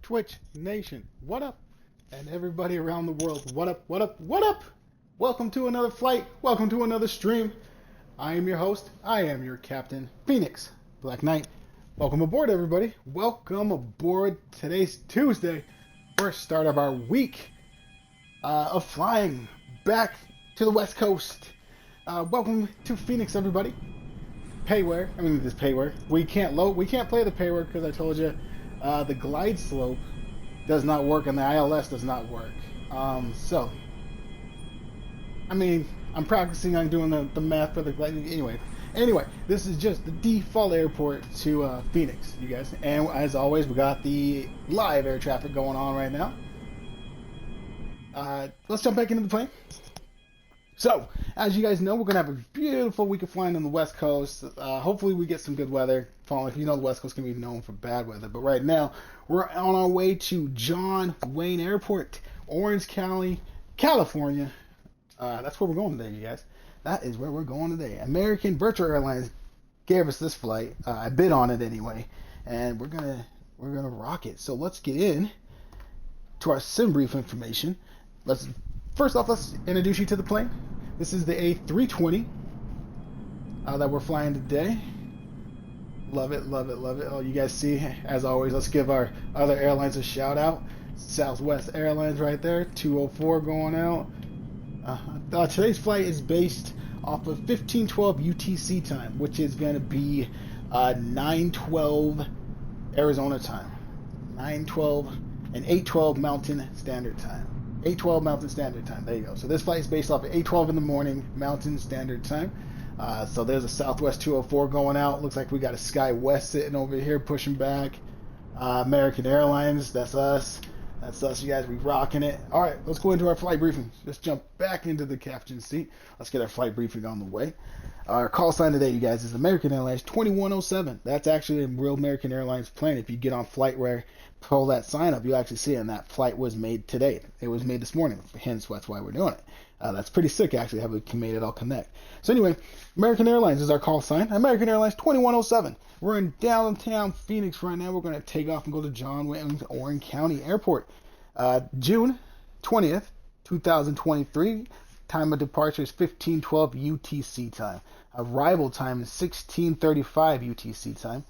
Twitch Nation, what up? And everybody around the world, what up, what up, what up? Welcome to another flight, welcome to another stream. I am your host, I am your captain, Phoenix Black Knight. Welcome aboard, everybody. Welcome aboard. Today's Tuesday, first start of our week of flying back to the West Coast. Welcome to Phoenix, everybody. Payware, I mean this payware. We can't play the payware because I told you the glide slope does not work and the ILS does not work. So, I mean, I'm practicing on doing the math for the glide. Anyway, this is just the default airport to Phoenix, you guys. And as always, we got the live air traffic going on right now. Let's jump back into the plane. So, as you guys know, we're going to have a beautiful week of flying on the West Coast. Hopefully we get some good weather. If you know, the West Coast can be known for bad weather. But right now, we're on our way to John Wayne Airport, Orange County, California. That's where we're going today, you guys. That is where we're going today. American Virtual Airlines gave us this flight. I bid on it anyway. And we're gonna rock it. So let's get in to our sim brief information. First off, let's introduce you to the plane. This is the A320 that we're flying today. Love it, love it, love it. Oh, you guys see, as always, let's give our other airlines a shout out. Southwest Airlines right there, 204 going out. Today's flight is based off of 1512 UTC time, which is going to be 9:12 Arizona time. 9:12 and 8:12 Mountain Standard Time. 8:12 Mountain Standard Time. There you go. So this flight is based off of 8:12 in the morning Mountain Standard Time. So there's a Southwest 204 going out. Looks like we got a SkyWest sitting over here pushing back. American Airlines, that's us. That's us, you guys. We rocking it. All right, let's go into our flight briefing. Let's jump back into the captain seat. Let's get our flight briefing on the way. Our call sign today, you guys, is American Airlines 2107. That's actually a real American Airlines plane. If you get on FlightWare, pull that sign up, you'll actually see it, and that flight was made today. It was made this morning, hence that's why we're doing it. That's pretty sick, actually, how we made it all connect. So anyway, American Airlines is our call sign. American Airlines 2107. We're in downtown Phoenix right now. We're going to take off and go to John Wayne Orange County Airport. June 20th, 2023. Time of departure is 15:12 UTC time. Arrival time is 16:35 UTC time.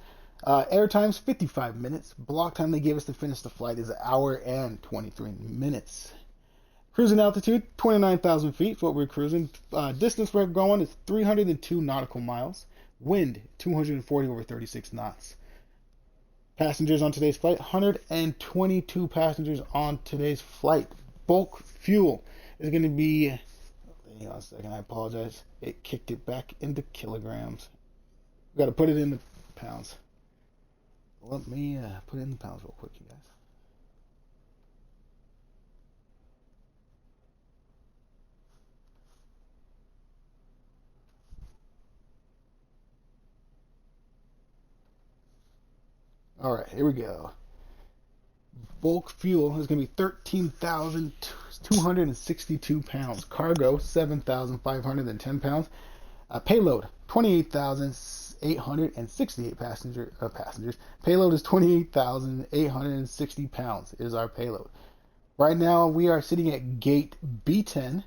Air time's 55 minutes. Block time they gave us to finish the flight is an hour and 23 minutes. Cruising altitude, 29,000 feet. What we're cruising. Distance we're going is 302 nautical miles. Wind, 240 over 36 knots. Passengers on today's flight, 122 passengers on today's flight. Bulk fuel is going to be, hang on a second, I apologize. It kicked it back into kilograms. We've got to put it into pounds. Let me put it in the pounds real quick, you guys. All right, here we go. Bulk fuel is going to be 13,262 pounds. Cargo, 7,510 pounds. Payload, 28,868 passengers. Payload is 28,860 pounds is our payload. Right now, we are sitting at gate B10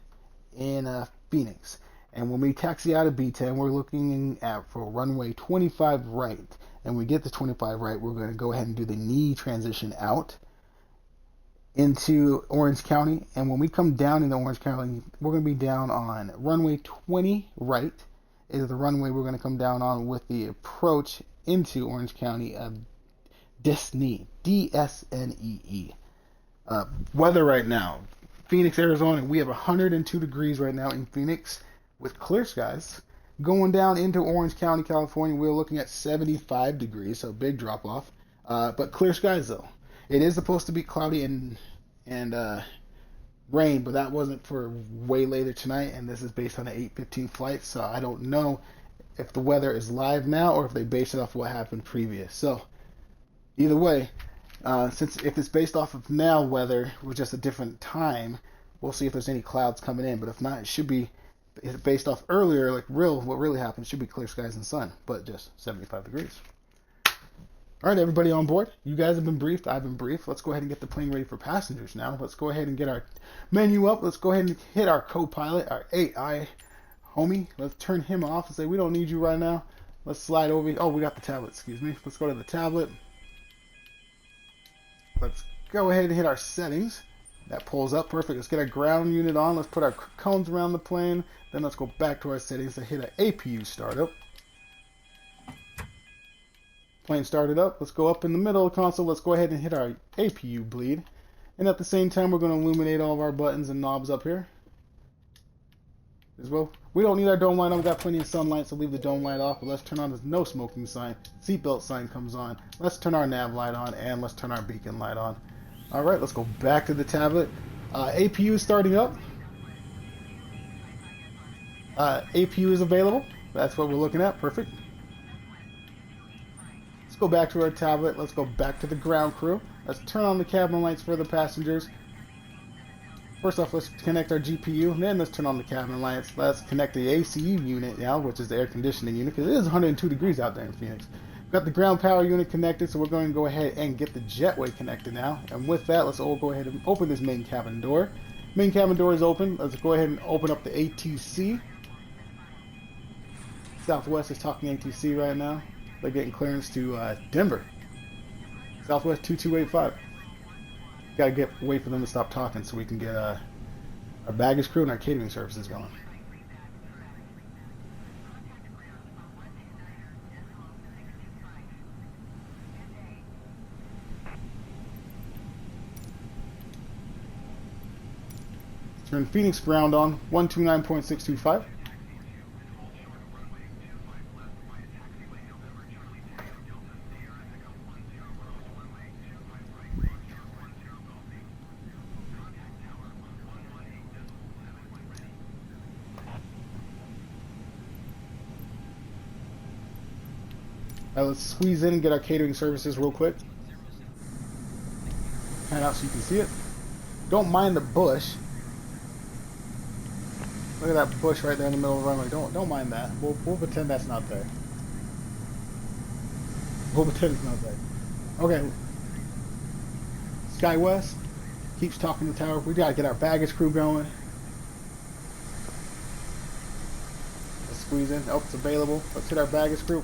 in Phoenix. And when we taxi out of B10, we're looking at for runway 25 right. And we get the 25 right, we're going to go ahead and do the knee transition out into Orange County. And when we come down into Orange County, we're going to be down on runway 20 right is the runway we're going to come down on with the approach into Orange County of Desnee, D-S-N-E-E. Weather right now, Phoenix, Arizona, we have 102 degrees right now in Phoenix with clear skies. Going down into Orange County, California, we're looking at 75 degrees, so big drop off. But clear skies though. It is supposed to be cloudy and rain, but that wasn't for way later tonight, and this is based on an 8:15 flight, so I don't know if the weather is live now or if they base it off what happened previous. So either way, since if it's based off of now weather with just a different time, we'll see if there's any clouds coming in. But if not, it should be based off earlier, like what really happened should be clear skies and sun, but just 75 degrees. All right, everybody on board. You guys have been briefed. I've been briefed. Let's go ahead and get the plane ready for passengers now. Let's go ahead and get our menu up. Let's go ahead and hit our co-pilot, our AI homie. Let's turn him off and say, we don't need you right now. Let's slide over. Oh, we got the tablet, excuse me. Let's go to the tablet. Let's go ahead and hit our settings. That pulls up perfect. Let's get our ground unit on. Let's put our cones around the plane. Then let's go back to our settings and hit an APU startup. Plane started up. Let's go up in the middle of the console. Let's go ahead and hit our APU bleed. And at the same time, we're going to illuminate all of our buttons and knobs up here as well. We don't need our dome light on. We've got plenty of sunlight, so leave the dome light off. But let's turn on this no smoking sign. Seatbelt sign comes on. Let's turn our nav light on, and let's turn our beacon light on. All right, let's go back to the tablet. APU is starting up. APU is available. That's what we're looking at. Perfect. Let's go back to our tablet. Let's go back to the ground crew. Let's turn on the cabin lights for the passengers. First off, let's connect our GPU, and then let's turn on the cabin lights. Let's connect the ACU unit now, which is the air conditioning unit, because it is 102 degrees out there in Phoenix. Got the ground power unit connected, so we're going to go ahead and get the jetway connected now. And with that, let's all go ahead and open this main cabin door. Main cabin door is open. Let's go ahead and open up the ATC. Southwest is talking ATC right now. They're getting clearance to Denver. Southwest 2285. Gotta wait for them to stop talking so we can get our baggage crew and our catering services going. Turn Phoenix ground on 129.625. Alright, let's squeeze in and get our catering services real quick. Pan out so you can see it. Don't mind the bush. Look at that bush right there in the middle of the runway. Don't mind that. We'll pretend that's not there. We'll pretend it's not there. Okay. SkyWest keeps talking to the tower. We gotta get our baggage crew going. Let's squeeze in. Oh, it's available. Let's hit our baggage crew.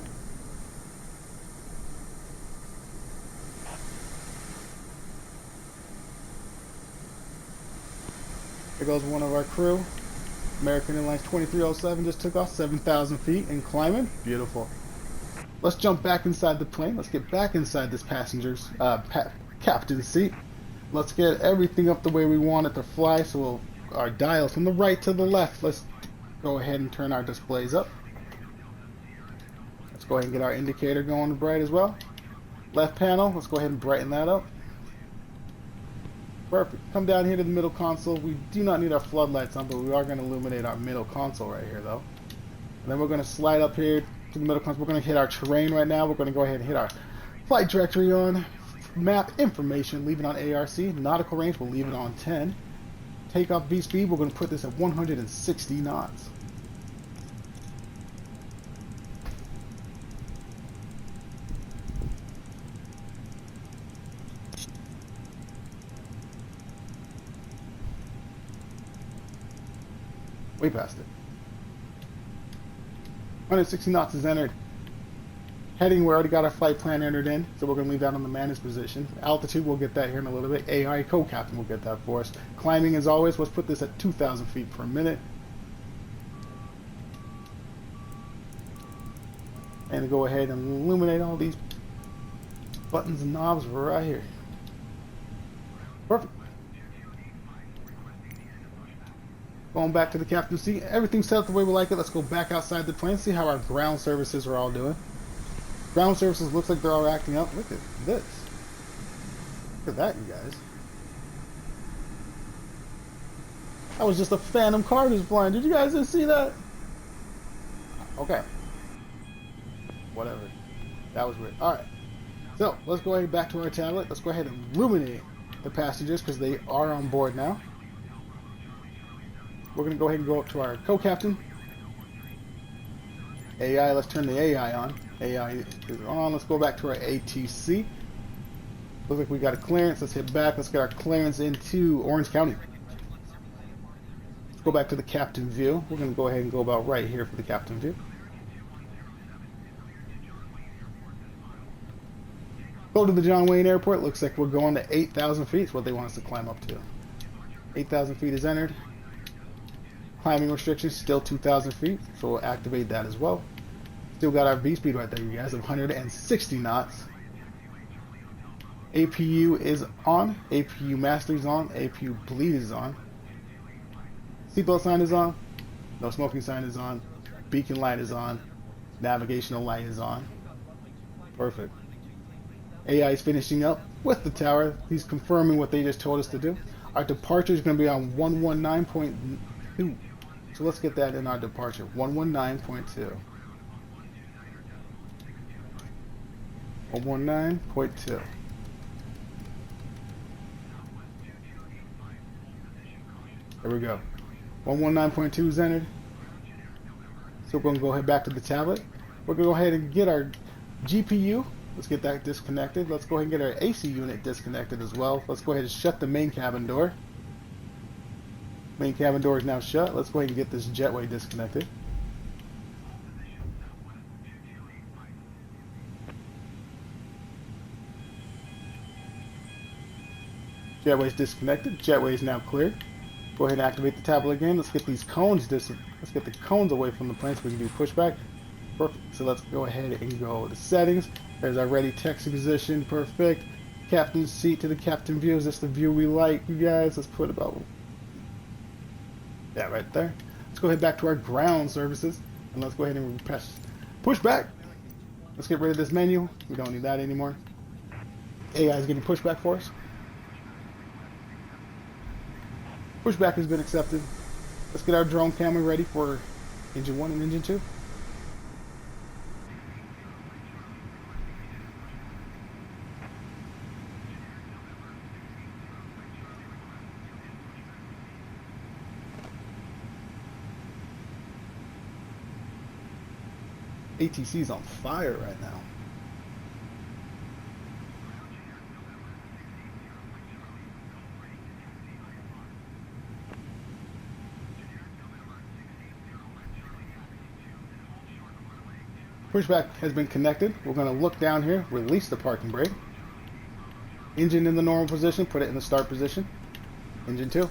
Here goes one of our crew. American Airlines 2307 just took off 7,000 feet and climbing. Beautiful. Let's jump back inside the plane. Let's get back inside this passenger's captain's seat. Let's get everything up the way we want it to fly. So our dials from the right to the left. Let's go ahead and turn our displays up. Let's go ahead and get our indicator going bright as well. Left panel, let's go ahead and brighten that up. Perfect. Come down here to the middle console. We do not need our floodlights on, but we are going to illuminate our middle console right here, though. And then we're going to slide up here to the middle console. We're going to hit our terrain right now. We're going to go ahead and hit our flight directory on. Map information, leave it on ARC. Nautical range, we'll leave it on 10. Takeoff V speed, we're going to put this at 160 knots. Way past it. 160 knots is entered. Heading, we already got our flight plan entered in, so we're going to leave that on the managed position. Altitude, we'll get that here in a little bit. AI co-captain will get that for us. Climbing, as always, let's put this at 2,000 feet per minute. And go ahead and illuminate all these buttons and knobs right here. Perfect. Going back to the captain's seat. Everything's set up the way we like it. Let's go back outside the plane, see how our ground services are all doing. Ground services looks like they're all acting up. Look at this. Look at that, you guys. That was just a phantom car just flying. Did you guys just see that? Okay. Whatever. That was weird. Alright. So, let's go ahead back to our tablet. Let's go ahead and illuminate the passengers because they are on board now. We're going to go ahead and go up to our co-captain. AI, let's turn the AI on. AI is on. Let's go back to our ATC. Looks like we got a clearance. Let's hit back. Let's get our clearance into Orange County. Let's go back to the captain view. We're going to go ahead and go about right here for the captain view. Go to the John Wayne Airport. Looks like we're going to 8,000 feet. Is what they want us to climb up to. 8,000 feet is entered. Climbing restrictions still 2,000 feet, so we'll activate that as well. Still got our V speed right there, you guys, of 160 knots. APU is on. APU master is on. APU bleed is on. Seatbelt sign is on. No smoking sign is on. Beacon light is on. Navigational light is on. Perfect. AI is finishing up with the tower. He's confirming what they just told us to do. Our departure is going to be on 119.2. So let's get that in our departure. 119.2. 119.2. There we go. 119.2 is entered. So we're going to go ahead back to the tablet. We're going to go ahead and get our GPU. Let's get that disconnected. Let's go ahead and get our AC unit disconnected as well. Let's go ahead and shut the main cabin door. Main cabin door is now shut. Let's go ahead and get this jetway disconnected. Jetway is disconnected. Jetway is now cleared. Go ahead and activate the tablet again. Let's get these cones let's get the cones away from the plane so we can do pushback. Perfect. So let's go ahead and go to settings. There's our ready taxi position. Perfect. Captain's seat to the captain view. Is this the view we like, you guys? Let's put about that right there. Let's go ahead back to our ground services and let's go ahead and push back. Let's get rid of this menu. We don't need that anymore. AI is getting pushback for us. Pushback has been accepted. Let's get our drone camera ready for engine 1 and engine 2. ATC's on fire right now. Pushback has been connected. We're going to look down here, release the parking brake. Engine in the normal position, put it in the start position. Engine 2.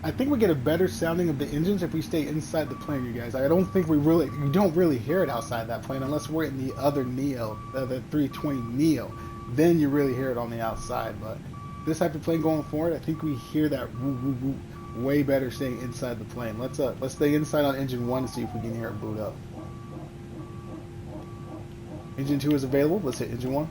I think we get a better sounding of the engines if we stay inside the plane, you guys. I don't think you don't really hear it outside that plane unless we're in the other Neo, the 320 Neo. Then you really hear it on the outside. But this type of plane going forward, I think we hear that woo woo woo way better staying inside the plane. Let's stay inside on engine 1 and see if we can hear it boot up. Engine 2 is available. Let's hit engine 1.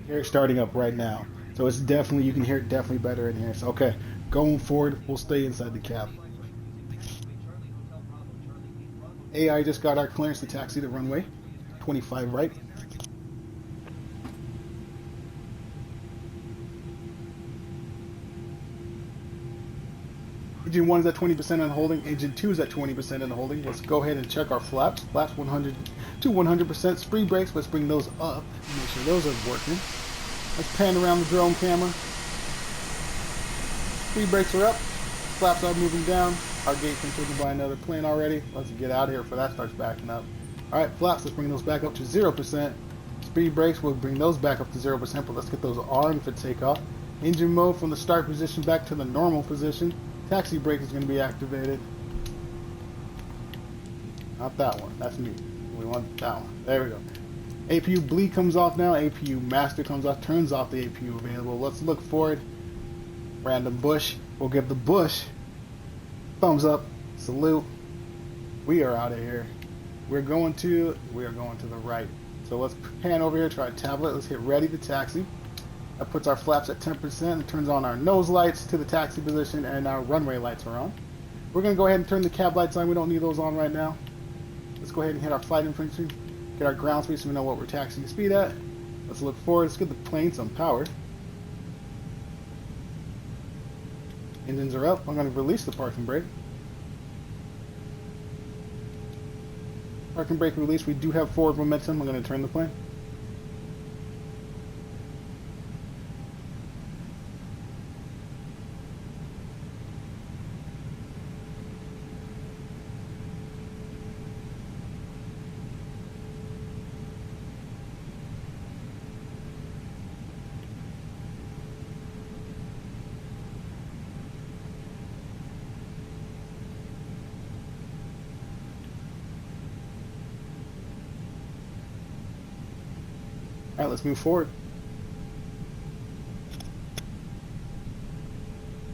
Hear it starting up right now. So it's definitely, you can hear it definitely better in here. So okay, going forward, we'll stay inside the cab. AI just got our clearance to taxi the runway 25 right. Engine 1 is at 20% on holding. Engine 2 is at 20% on holding. Let's go ahead and check our flaps. Flaps 100 to 100%. Spree brakes, let's bring those up. Make sure those are working. Let's pan around the drone camera. Spree brakes are up. Flaps are moving down. Our gate's been taken by another plane already. Let's get out of here before that starts backing up. Alright, flaps, let's bring those back up to 0%. Speed brakes, we'll bring those back up to 0%, but let's get those armed for takeoff. Engine mode from the start position back to the normal position. Taxi brake is going to be activated. Not that one. That's me. We want that one. There we go. APU bleed comes off now. APU master comes off. Turns off the APU available. Let's look forward. Random bush. We'll give the bush thumbs up. Salute. We are out of here. We are going to the right. So let's pan over here. Try a tablet. Let's hit ready to taxi. That puts our flaps at 10% and turns on our nose lights to the taxi position, and our runway lights are on. We're going to go ahead and turn the cab lights on. We don't need those on right now. Let's go ahead and hit our flight information, get our ground speed so we know what we're taxiing speed at. Let's look forward. Let's give the plane some power. Engines are up. I'm going to release the parking brake. Parking brake release. We do have forward momentum. I'm going to turn the plane. All right, let's move forward.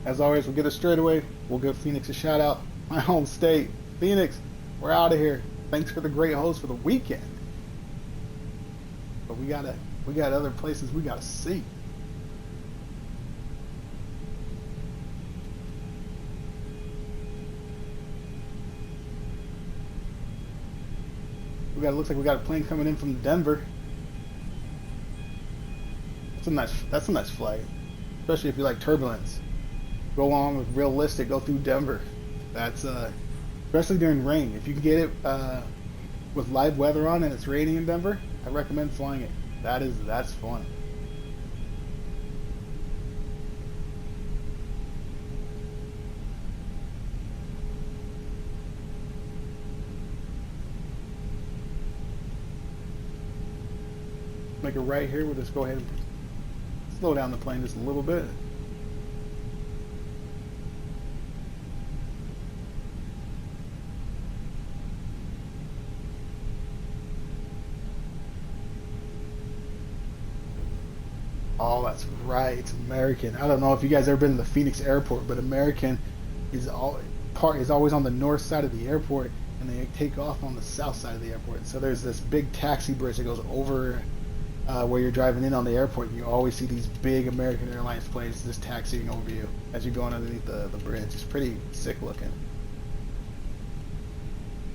As always, we'll get a straightaway. We'll give Phoenix a shout out. My home state, Phoenix. We're out of here. Thanks for the great host for the weekend. But we got other places we gotta see. Looks like we got a plane coming in from Denver. That's a nice flight, especially if you like turbulence. Go on with realistic. Go through Denver. That's especially during rain. If you can get it with live weather on and it's raining in Denver, I recommend flying it. That's fun. Make it right here. We'll just go ahead and slow down the plane just a little bit. Oh, that's right. It's American. I don't know if you guys ever been to the Phoenix airport, but American is is always on the north side of the airport, and they take off on the south side of the airport. So there's this big taxi bridge that goes over where you're driving in on the airport, and you always see these big American Airlines planes just taxiing over you as you're going underneath the bridge. It's pretty sick looking.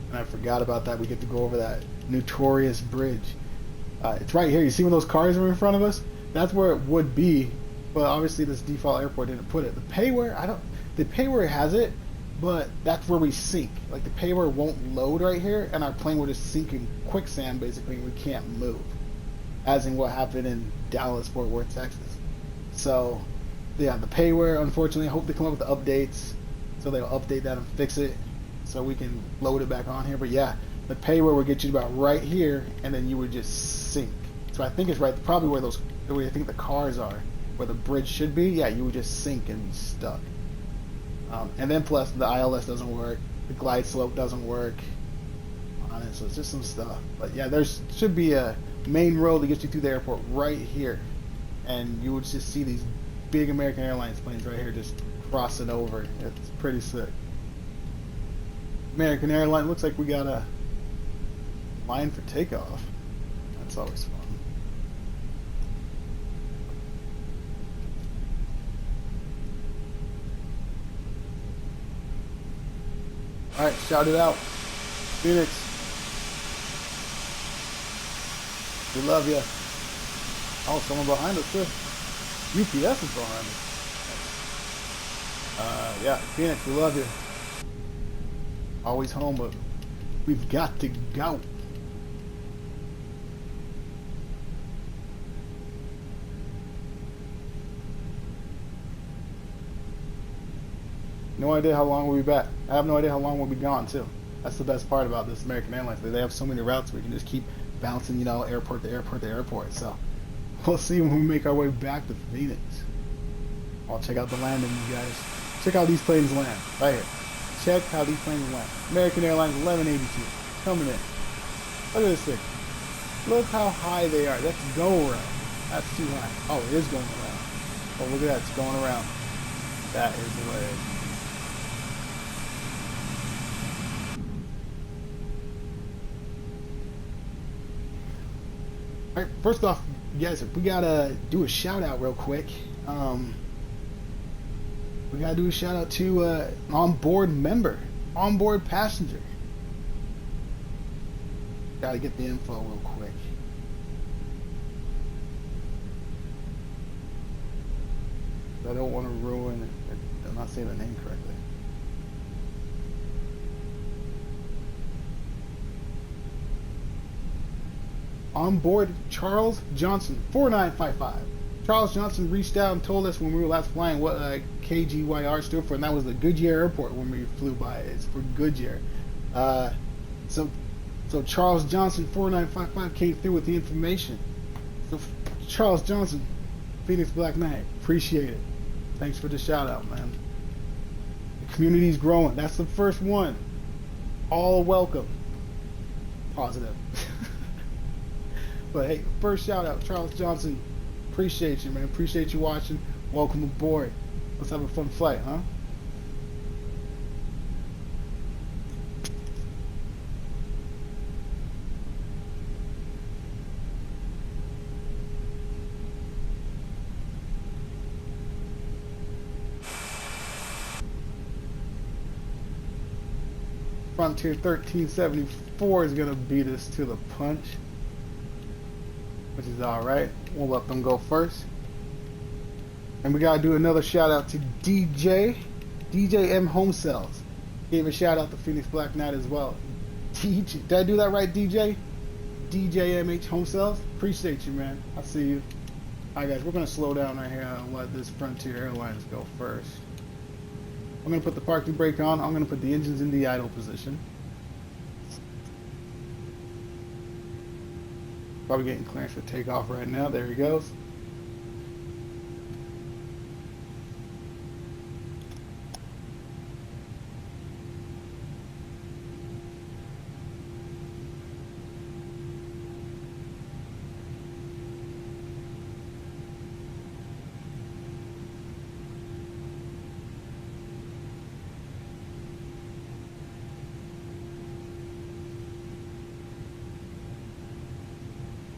And I forgot about that. We get to go over that notorious bridge. It's right here. You see when those cars are in front of us? That's where it would be, but obviously this default airport didn't put it. The payware has it, but that's where we sink. Like the payware won't load right here, and our plane will just sink in quicksand basically, and we can't move. As in what happened in Dallas, Fort Worth, Texas. So, yeah, the payware, unfortunately, I hope they come up with the updates, so they'll update that and fix it, so we can load it back on here. But yeah, the payware will get you about right here, and then you would just sink. So I think it's right, probably where I think the cars are, where the bridge should be. Yeah, you would just sink and be stuck. And then plus the ILS doesn't work, the glide slope doesn't work on it, so it's just some stuff. But yeah, there should be a main road that gets you through the airport right here, and you would just see these big American Airlines planes right here just crossing over. It's pretty sick. American Airlines, looks like we got a line for takeoff. That's always fun. Alright, shout it out. Phoenix. We love you. Oh, someone behind us too. UPS is behind us. Yeah, Phoenix, we love you. Always home, but we've got to go. No idea how long we'll be back. I have no idea how long we'll be gone too. That's the best part about this American Airlines. They have so many routes we can just keep bouncing, airport to airport to airport. So we'll see when we make our way back to Phoenix. I'll check out the landing, you guys. Check how these planes land. Right here. Check how these planes land. American Airlines 1182 coming in. Look at this thing. Look how high they are. That's go around. That's too high. Oh, it is going around. Oh, look at that. It's going around. That is the way. Alright, first off, you guys, we gotta do a shout out real quick. We gotta do a shout out to an onboard member, onboard passenger. Gotta get the info real quick. I don't want to ruin it. I'm not saying the name correctly. On board Charles Johnson 4955. Charles Johnson reached out and told us when we were last flying what KGYR stood for, and that was the Goodyear Airport when we flew by. It's for Goodyear. So Charles Johnson 4955 came through with the information. So Charles Johnson, Phoenix Black Knight, appreciate it. Thanks for the shout out, man. The community's growing. That's the first one. All welcome. Positive. But hey, first shout out, Charles Johnson. Appreciate you, man. Appreciate you watching. Welcome aboard. Let's have a fun flight, huh? Frontier 1374 is gonna beat us to the punch, which is alright. We'll let them go first. And we gotta do another shout out to DJ M Home Sales. Gave a shout out to Phoenix Black Knight as well. Did I do that right, DJ? DJ MH Home Sales? Appreciate you, man. I see you. Alright guys, we're gonna slow down right here and let this Frontier Airlines go first. I'm gonna put the parking brake on. I'm gonna put the engines in the idle position. Probably getting clearance for takeoff right now. There he goes.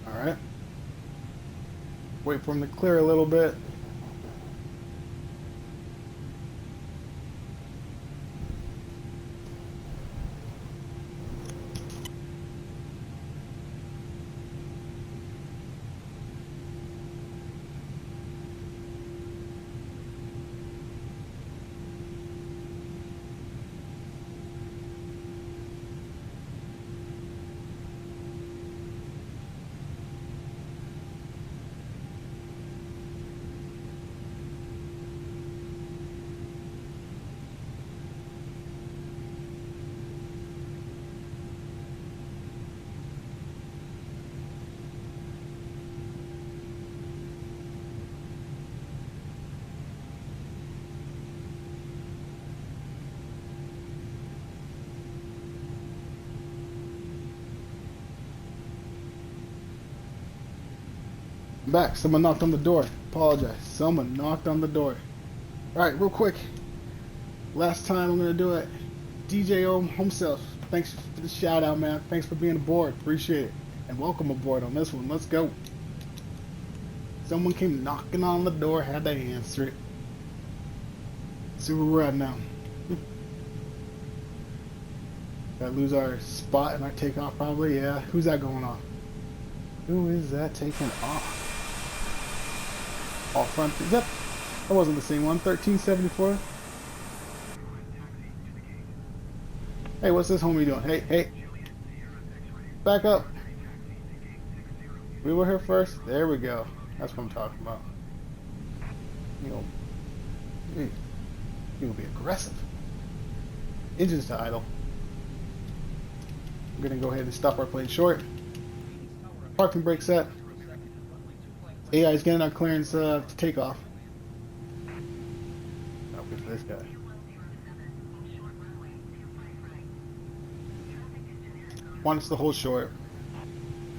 Alright. Wait for him to clear a little bit. Back. Someone knocked on the door. Apologize. Someone knocked on the door. Alright, real quick. Last time I'm going to do it. DJ Home Sales. Thanks for the shout out, man. Thanks for being aboard. Appreciate it. And welcome aboard on this one. Let's go. Someone came knocking on the door. Had to answer it. See where we're at now. Gotta lose our spot in our takeoff probably. Yeah. Who's that going off? Who is that taking off? All front. Yep. That wasn't the same one. 1374. Hey, what's this homie doing? Hey. Back up. We were here first. There we go. That's what I'm talking about. You'll be aggressive. Engines to idle. I'm gonna go ahead and stop our plane short. Parking brake set. AI is getting our clearance to take off. I'll wait for this guy. Want us to hold short.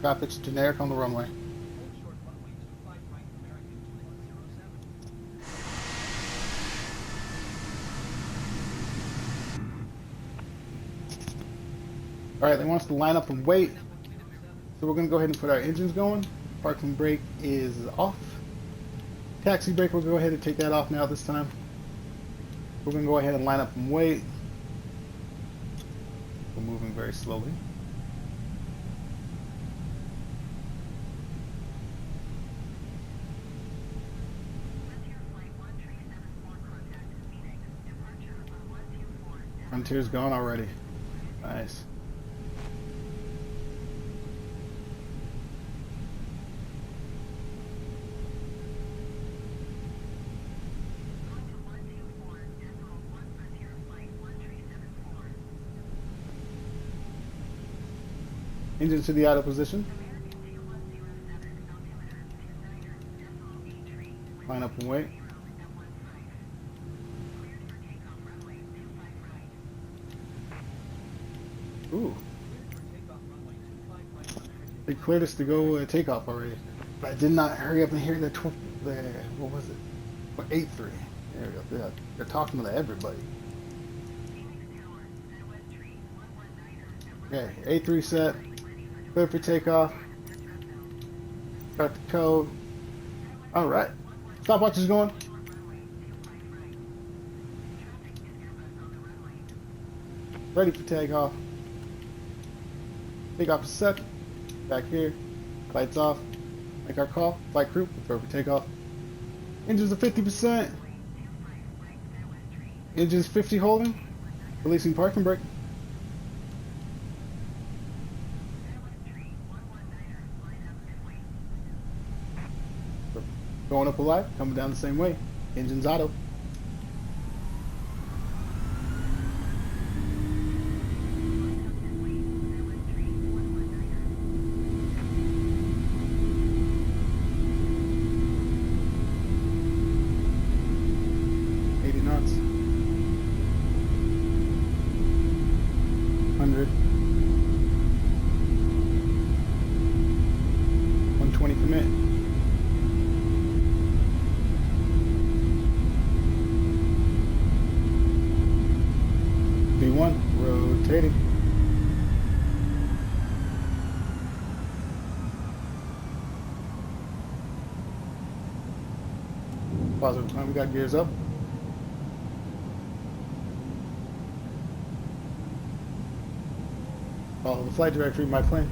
Traffic's generic on the runway. Alright, they want us to line up and wait. So we're going to go ahead and put our engines going. Parking brake is off. Taxi brake, we'll go ahead and take that off now this time. We're going to go ahead and line up and wait. We're moving very slowly. Frontier's gone already. Nice. Engine to the idle position. Line up and wait. Ooh. They cleared us to go takeoff already. But I did not hurry up and hear the what was it? What, 8-3. There we go. They're talking to everybody. Okay, 8-3 set. Clear for takeoff. Start the code. Alright. Stopwatch is going. Ready for takeoff. Takeoff is set. Back here. Lights off. Make our call. Flight crew. Prepare for takeoff. Engines are 50%. Engines 50 holding. Releasing parking brake. Going up alive, coming down the same way. Engines auto. Knots. 100. 120 commit. V1 rotating. Positive time, we got gears up. Follow the flight directory of my plane.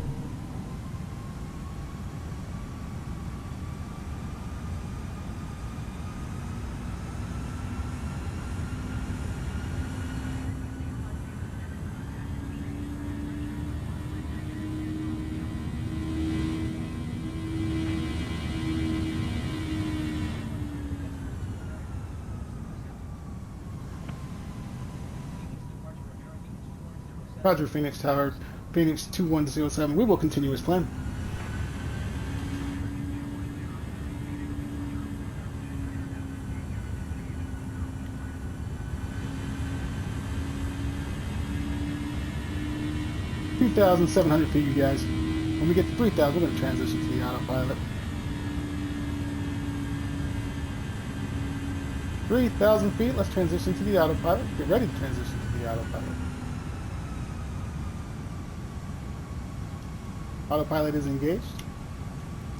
Roger, Phoenix Tower, Phoenix 2107. We will continue as planned. (2,700 feet, you guys. When we get to 3,000, we're going to transition to the autopilot. 3,000 feet, let's transition to the autopilot. Get ready to transition to the autopilot. Autopilot is engaged.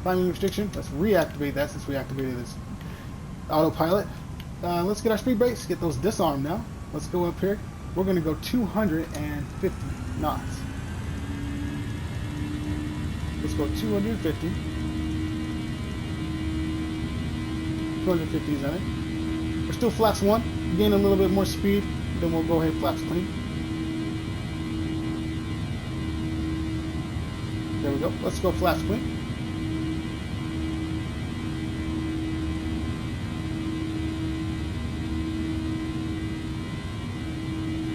Climbing restriction, let's reactivate that since we activated this autopilot. Let's get our speed brakes, get those disarmed now. Let's go up here. We're going to go 250 knots. Let's go 250. 250 is on it. We're still flaps 1. Gain a little bit more speed, then we'll go ahead flaps clean. There we go. Let's go flaps clean.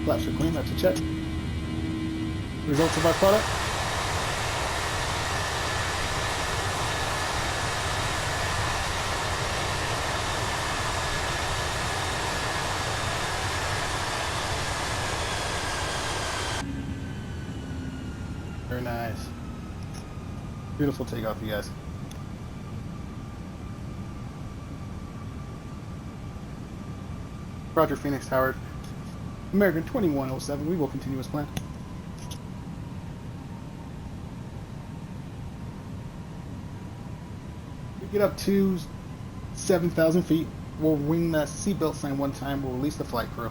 Flaps are clean. That's a check. Results of our product. Very nice. Beautiful takeoff, you guys. Roger, Phoenix Tower, American 2107. We will continue as planned. We get up to 7,000 feet. We'll ring that seatbelt sign one time. We'll release the flight crew.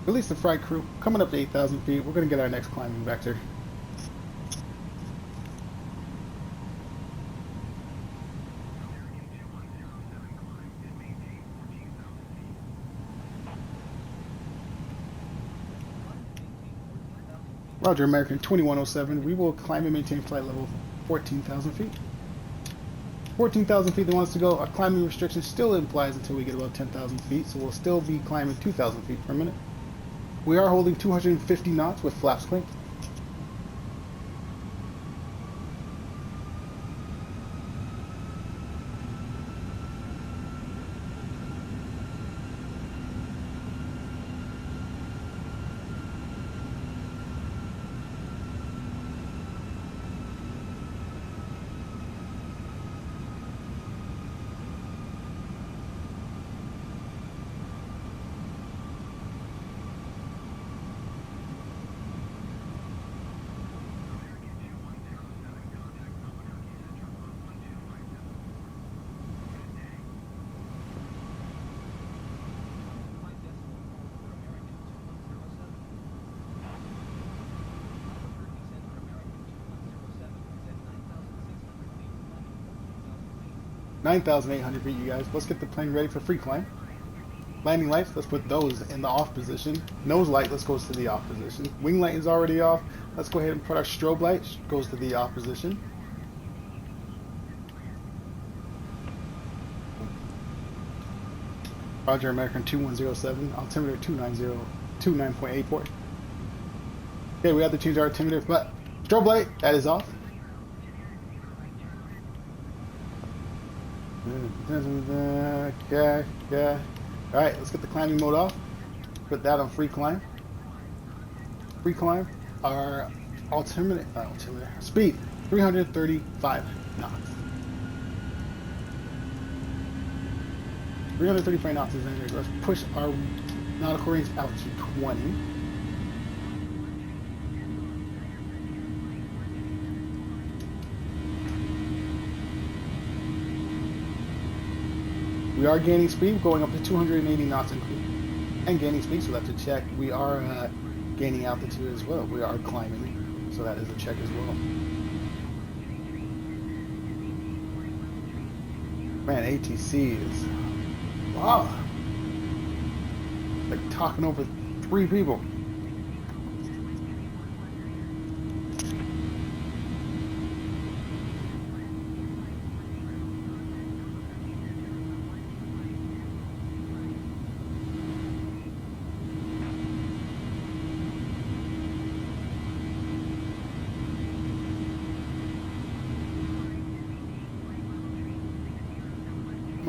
Release the flight crew. Coming up to 8,000 feet. We're going to get our next climbing vector. Roger, American 2107. We will climb and maintain flight level 14,000 feet. 14,000 feet they want us to go. Our climbing restriction still applies until we get about 10,000 feet, so we'll still be climbing 2,000 feet per minute. We are holding 250 knots with flaps clamped. (9,800 feet, you guys. Let's get the plane ready for free climb. Landing lights, let's put those in the off position. Nose light, let's go to the off position. Wing light is already off. Let's go ahead and put our strobe light, goes to the off position. Roger, American 2107, altimeter 29.84. Okay, we have to change our altimeter, but strobe light, that is off. Okay. Alright, let's get the climbing mode off. Put that on free climb. Free climb. Our altimeter speed 335 knots. 335 knots is in there. Let's push our nautical range out to 20. We are gaining speed, going up to 280 knots and gaining speed, so that's a check. We are gaining altitude as well. We are climbing, so that is a check as well. Man, ATC is, wow, like talking over 3 people.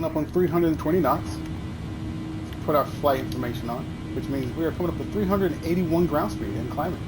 Up on 320 knots. Let's put our flight information on, which means we are coming up to 381 ground speed and climbing.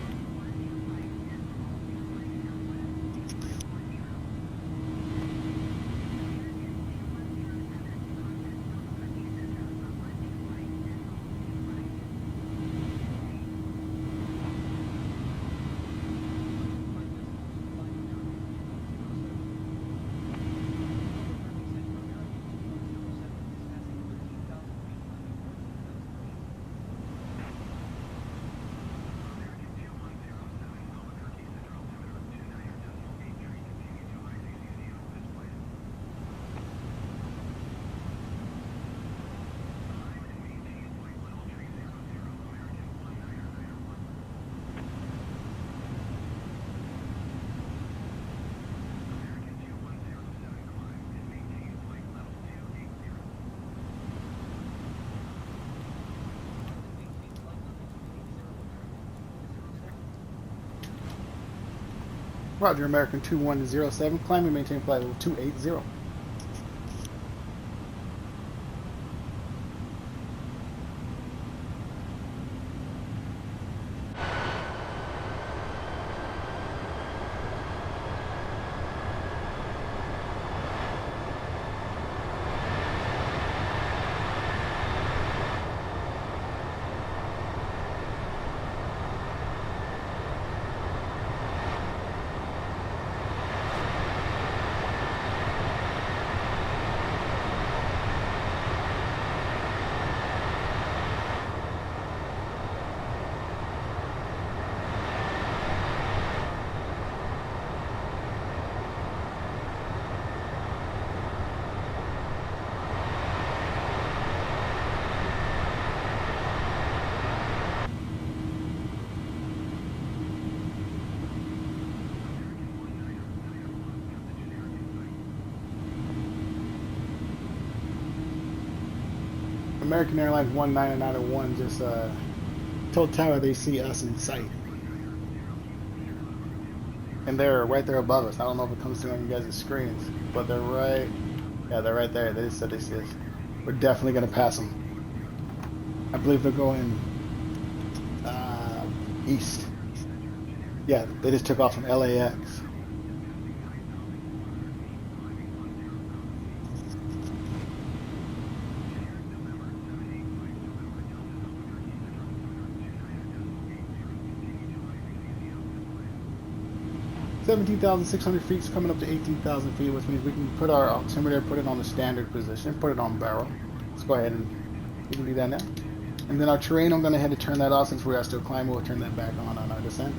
Roger, American 2107, climb and maintain flight level 280. American Airlines 1991 just told Tower they see us in sight. And they're right there above us. I don't know if it comes through on you guys' screens, but they're right. Yeah, they're right there. They just said they see us. We're definitely gonna pass them. I believe they're going east. Yeah, they just took off from LAX. $17,600 feet is coming up to 18,000 feet, which means we can put our altimeter, put it on the standard position, put it on barrel. Let's go ahead and we can do that now. And then our terrain, I'm going to head to turn that off since we are still climbing. We'll turn that back on our descent.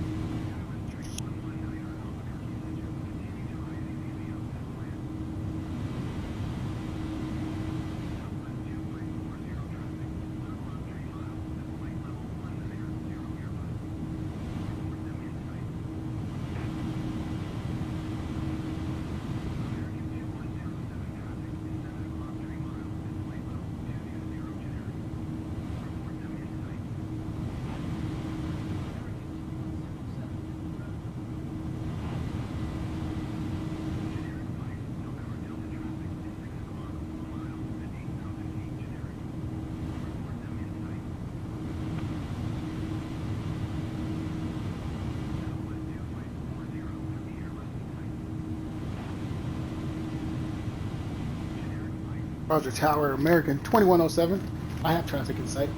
Roger, Tower, American 2107. I have traffic in sight.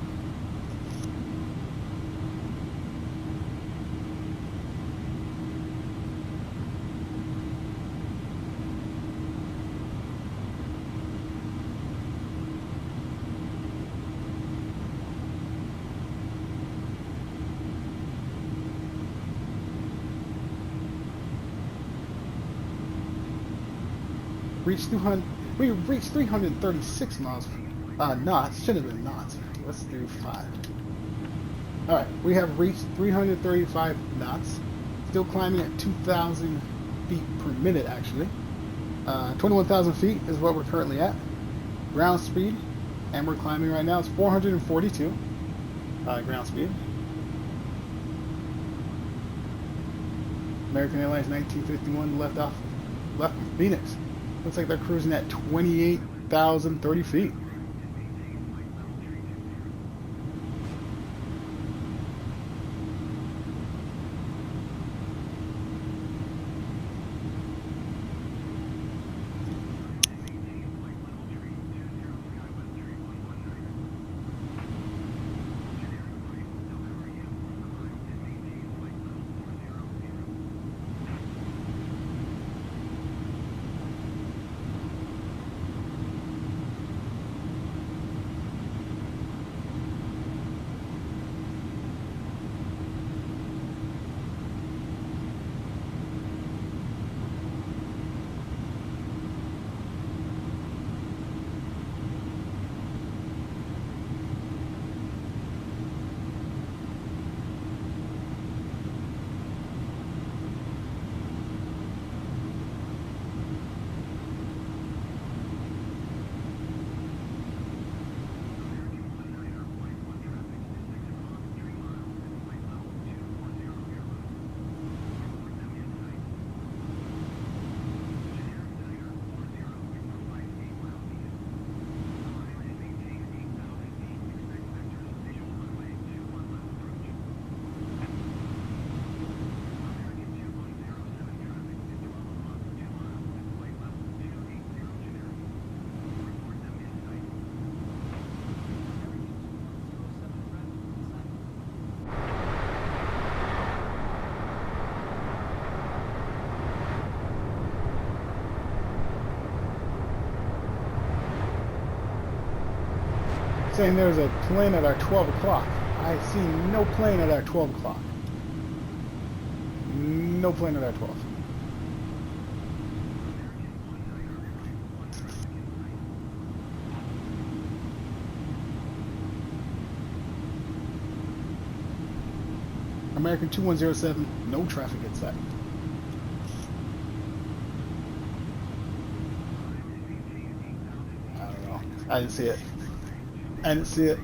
We reached 336 miles. Knots. Should have been knots. Let's do 5. Alright, we have reached 335 knots. Still climbing at 2,000 feet per minute, actually. 21,000 feet is what we're currently at. Ground speed, and we're climbing right now, is 442 ground speed. American Airlines 1951 left from Phoenix. Looks like they're cruising at 28,030 feet. Saying there's a plane at our 12 o'clock. I see no plane at our 12 o'clock. No plane at our 12. American 2107, no traffic in sight. I don't know. I didn't see it. I didn't see it.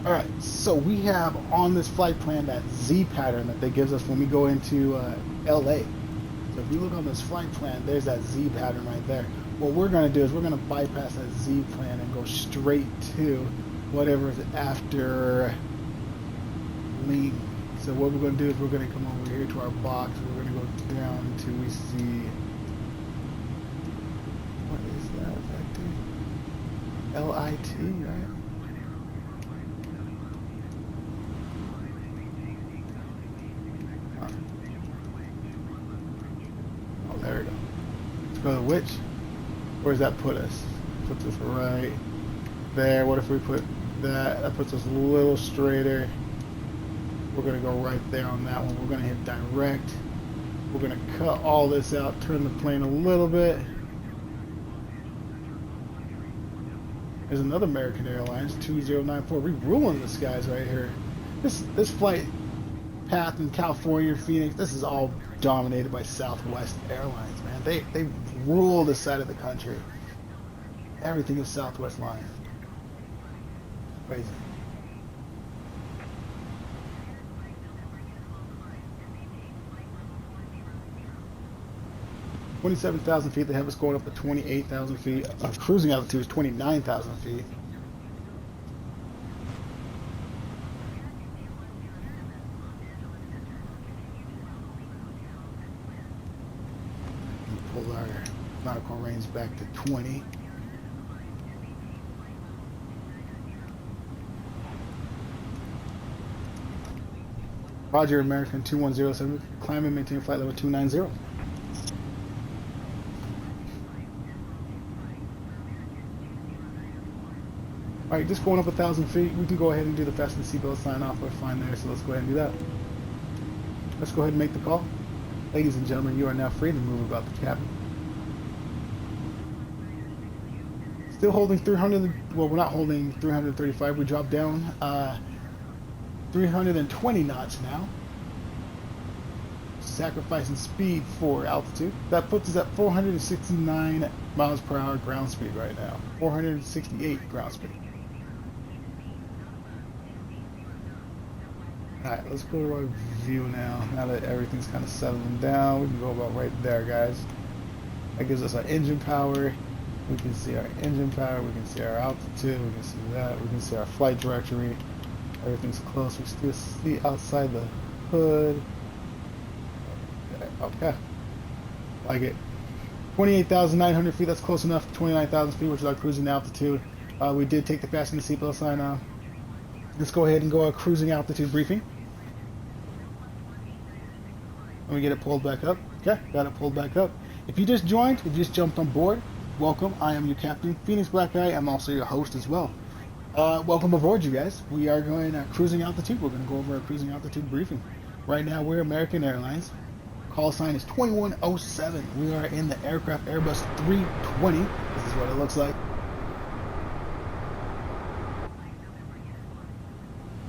Alright, so we have on this flight plan that Z pattern that they gives us when we go into LA. So if you look on this flight plan, there's that Z pattern right there. What we're going to do is we're going to bypass that Z plan and go straight to whatever is after lean. So what we're going to do is we're going to come over here to our box. We're going to go down until we see, what is that? Is that LIT, right? There we go. Let's go to which? Where does that put us? Puts us right there. What if we put that? That puts us a little straighter. We're going to go right there on that one. We're going to hit direct. We're going to cut all this out, turn the plane a little bit. There's another American Airlines, 2094. We're ruling the skies right here. This flight path in California, Phoenix, this is all dominated by Southwest Airlines, man. They rule this side of the country. Everything is Southwest line. Crazy. $27,000 feet. They have us going up to 28,000 feet. Cruising altitude is 29,000 feet. Pull our nautical range back to 20. Roger, American 2107. Climb and maintain flight level 290. Alright, just going up 1,000 feet. We can go ahead and do the fasten seatbelt sign off. We're fine there, so let's go ahead and do that. Let's go ahead and make the call. Ladies and gentlemen, you are now free to move about the cabin. Still holding 300, well, we're not holding 335. We dropped down 320 knots now. Sacrificing speed for altitude. That puts us at 469 miles per hour ground speed right now. 468 ground speed. Alright, let's go to our view now. Now that everything's kind of settling down, we can go about right there, guys. That gives us our engine power. We can see our engine power. We can see our altitude. We can see that. We can see our flight directory. Everything's close. We still see outside the hood. Okay. Like it. 28,900 feet. That's close enough. 29,000 feet, which is our cruising altitude. We did take the fasten seatbelt sign off. Let's go ahead and go our cruising altitude briefing. Let me get it pulled back up. Okay, got it pulled back up. If you just joined, if you just jumped on board, welcome. I am your captain, Phoenix Black Guy. I'm also your host as well. Welcome aboard, you guys. We are going cruising altitude. We're going to go over our cruising altitude briefing. Right now, we're American Airlines. Call sign is 2107. We are in the aircraft Airbus 320. This is what it looks like.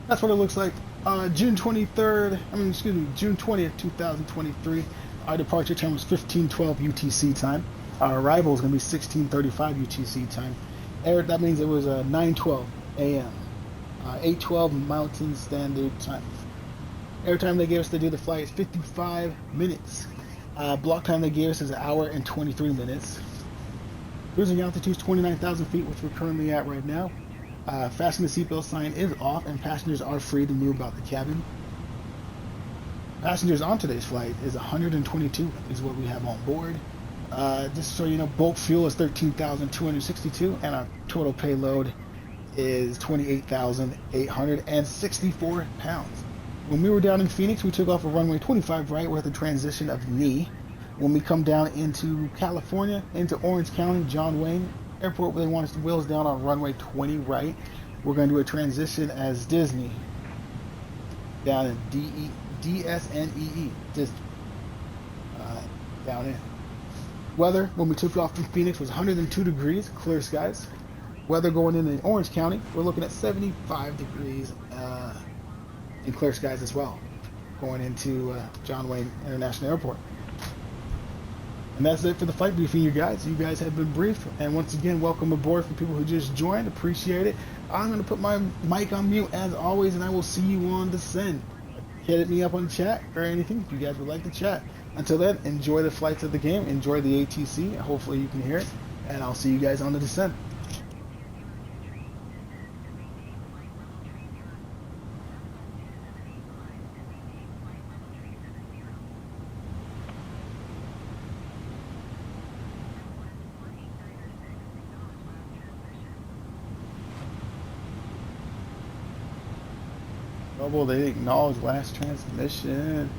That's what it looks like. June 20th, 2023. Our departure time was 15:12 UTC time. Our arrival is going to be 16:35 UTC time. That means it was 9:12 a.m. 8:12 Mountain Standard Time. Air time they gave us to do the flight is 55 minutes. Block time they gave us is 1 hour and 23 minutes. Cruising altitude is 29,000 feet, which we're currently at right now. Fasten the seatbelt sign is off, and passengers are free to move about the cabin. Passengers on today's flight is 122 is what we have on board. Just so you know, bulk fuel is 13,262, and our total payload is 28,864 pounds. When we were down in Phoenix, we took off a runway 25 right. We're at the transition of knee. When we come down into California, into Orange County, John Wayne Airport, where they want us to wheels down on runway 20 right, we're going to do a transition as Disney down in DSNEE, Disney, down in. Weather when we took off from Phoenix was 102 degrees, clear skies. Weather going into Orange County, we're looking at 75 degrees and clear skies as well, going into John Wayne International Airport. And that's it for the flight briefing, you guys. You guys have been briefed. And once again, welcome aboard for people who just joined. Appreciate it. I'm going to put my mic on mute as always, and I will see you on descent. Hit me up on chat or anything if you guys would like to chat. Until then, enjoy the flights of the game. Enjoy the ATC. Hopefully you can hear it. And I'll see you guys on the descent. Well, they acknowledge last transmission.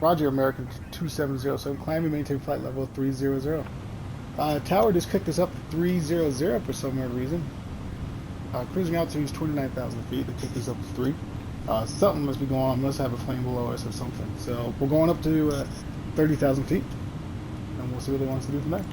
Roger, American 2707, climb and maintain flight level 300. Tower just kicked us up to 300 for some weird reason. Cruising altitude is 29,000 feet. They kicked us up to 3. Something must be going on. Must have a plane below us or something. So we're going up to 30,000 feet, and we'll see what they want us to do from there.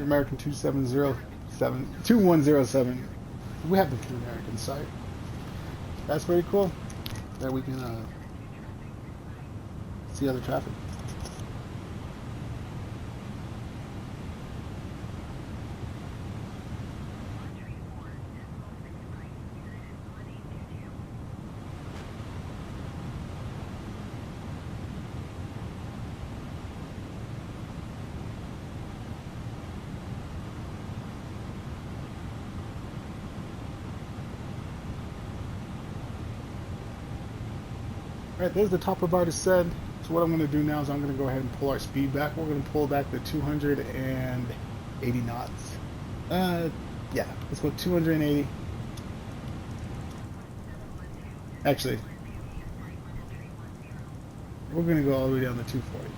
American 2107. We have the Free American site. That's pretty cool that we can see other traffic. Alright, there's the top of our descent. So what I'm going to do now is I'm going to go ahead and pull our speed back. We're going to pull back to 280 knots. Yeah, let's go 280. Actually, we're going to go all the way down to 240.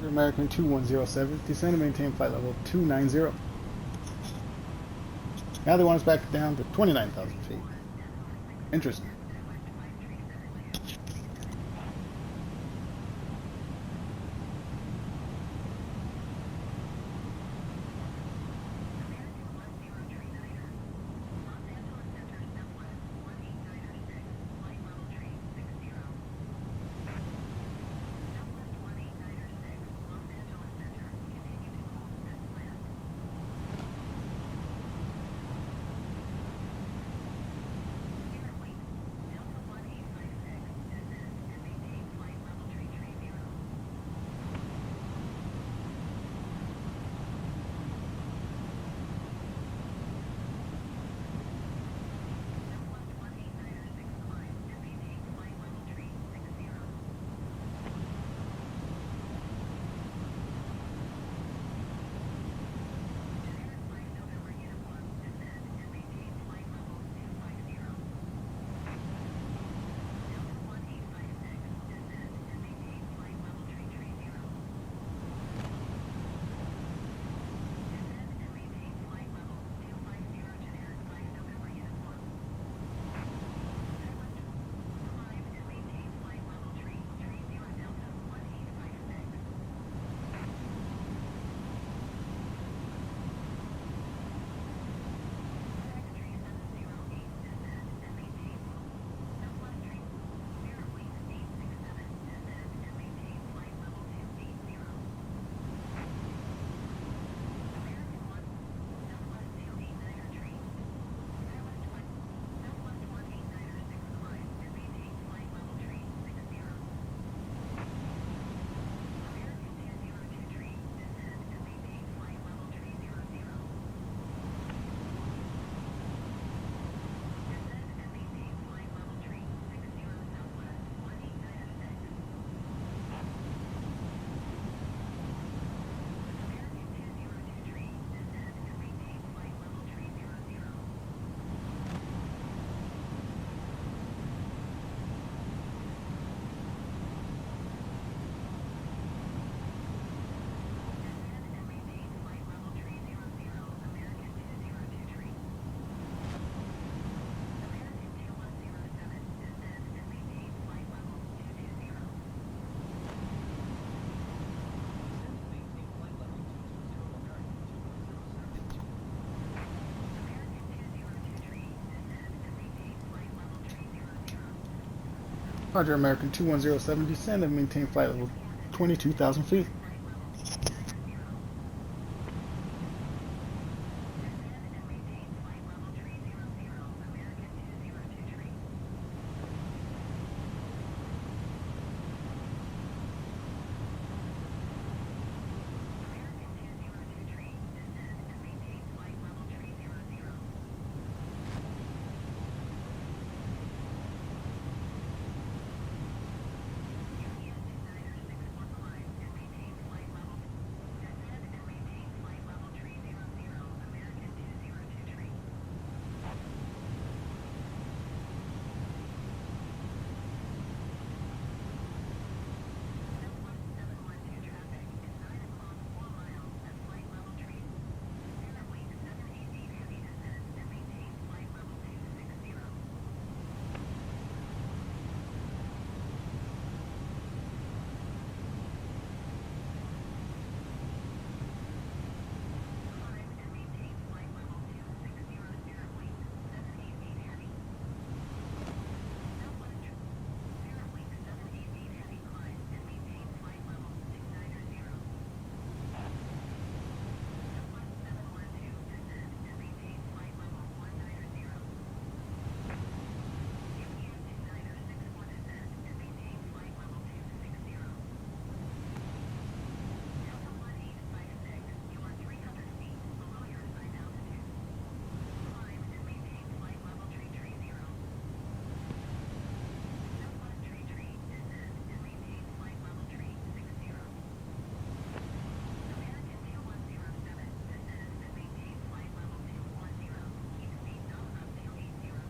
American 2107, descend and maintain flight level 290. Now they want us back down to 29,000 feet. Interesting. Roger, American 2107, descend and maintain flight level 22,000 feet.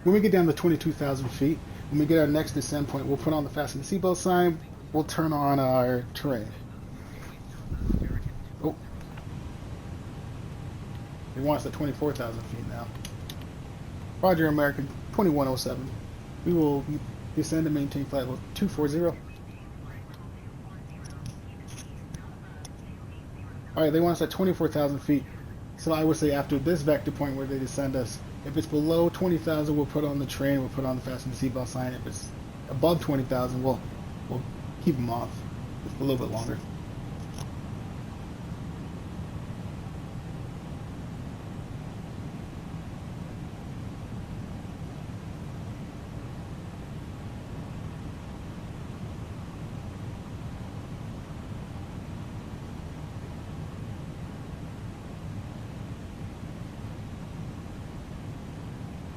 When we get down to 22,000 feet, when we get our next descent point, we'll put on the fasten seatbelt sign, we'll turn on our terrain. Oh. They want us at 24,000 feet now. Roger, American 2107. We will descend and maintain flight level 240. Alright, they want us at 24,000 feet. So I would say after this vector point where they descend us, if it's below 20,000, we'll put on the train, we'll put on the fasten seatbelt sign. If it's above 20,000, we'll keep them off just a little bit longer.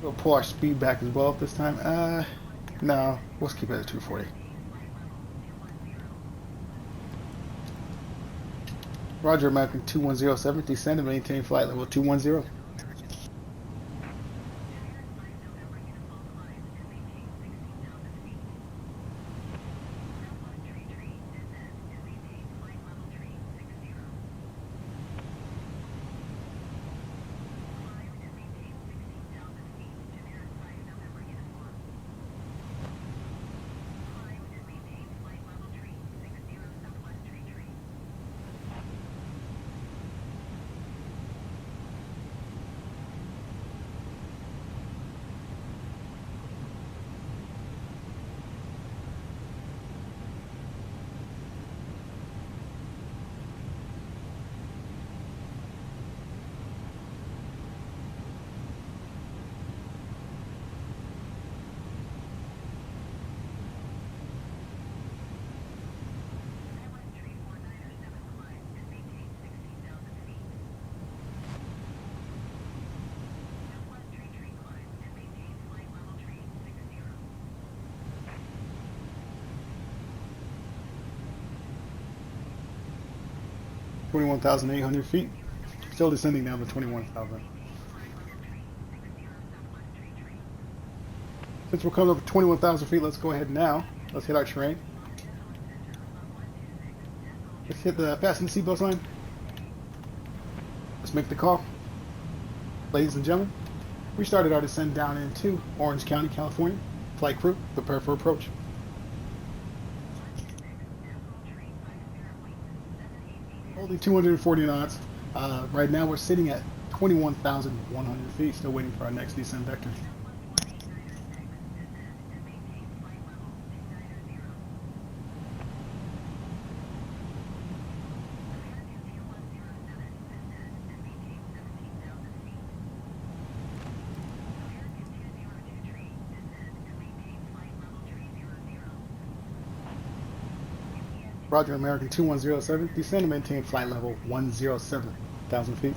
We'll pull our speed back as well at this time. No, let's keep it at 240. Roger, American 2107, descend and maintain flight level 210. $21,800 feet. Still descending down to 21,000. Since we're coming up to 21,000 feet, let's go ahead now. Let's hit our terrain. Let's hit the fasten seatbelt sign. Let's make the call. Ladies and gentlemen, we started our descent down into Orange County, California. Flight crew, prepare for approach. Holding 240 knots. Right now we're sitting at 21,100 feet, still waiting for our next descent vector. Roger, American 2107. Descend and maintain flight level 107,000 feet.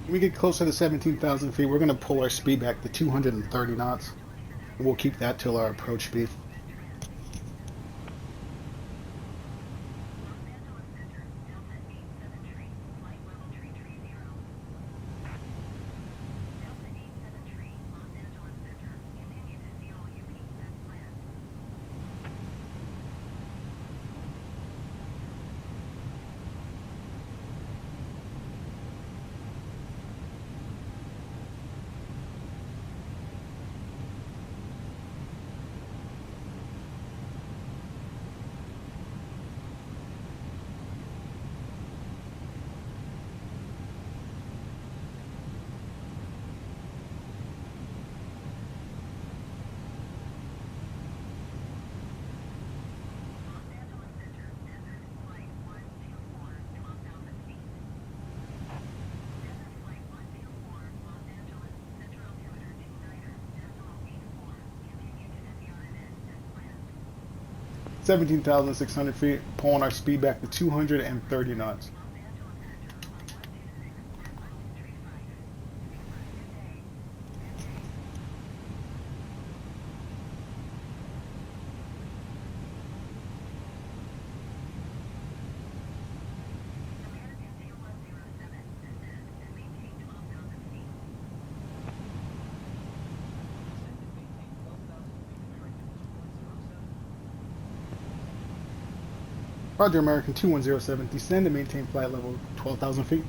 When we get closer to 17,000 feet, we're going to pull our speed back to 230 knots. And we'll keep that till our approach speed. – 17,600 feet, pulling our speed back to 230 knots. Roger, American 2107. Descend and maintain flight level 12,000 feet.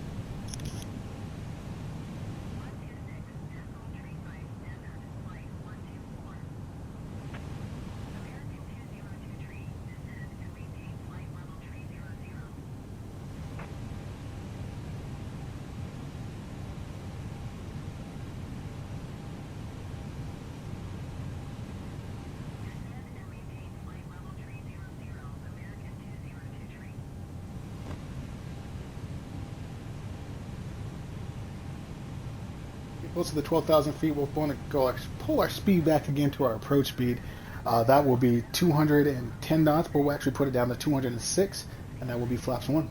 Close to the 12,000 feet, we're going to go pull our speed back again to our approach speed. That will be 210 knots, but we'll actually put it down to 206, and that will be flaps 1.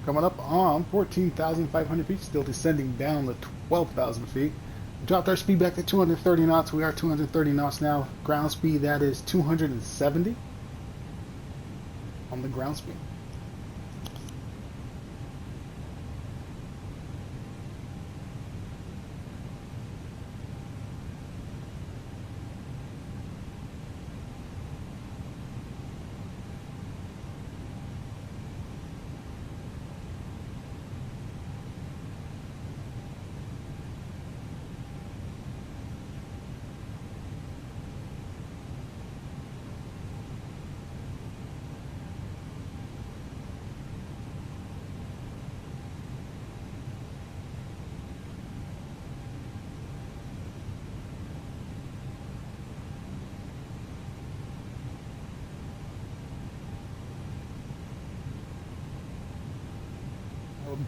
Coming up on 14,500 feet, still descending down to 12,000 feet. Dropped our speed back to 230 knots. We are 230 knots now. Ground speed, that is 270 on the ground speed.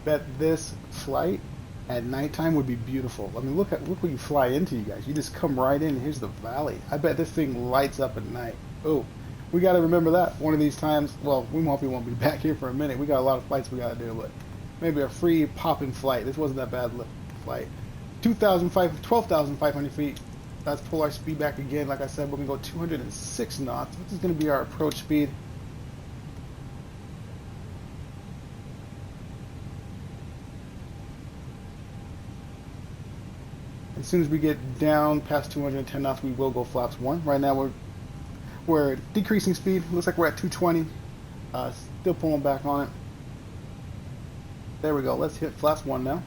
bet this flight at nighttime would be beautiful. I mean, look what you fly into, you guys. You just come right in. Here's the valley. I bet this thing lights up at night. Oh, we got to remember that one of these times. Well, we won't be back here for a minute. We got a lot of flights we got to do, but maybe a free popping flight. This wasn't that bad flight. 12,500 feet. Let's pull our speed back again. Like I said, we're going to go 206 knots. This is going to be our approach speed. As soon as we get down past 210 knots, we will go flaps 1. Right now we're decreasing speed. Looks like we're at 220. Still pulling back on it. There we go. Let's hit flaps 1 now.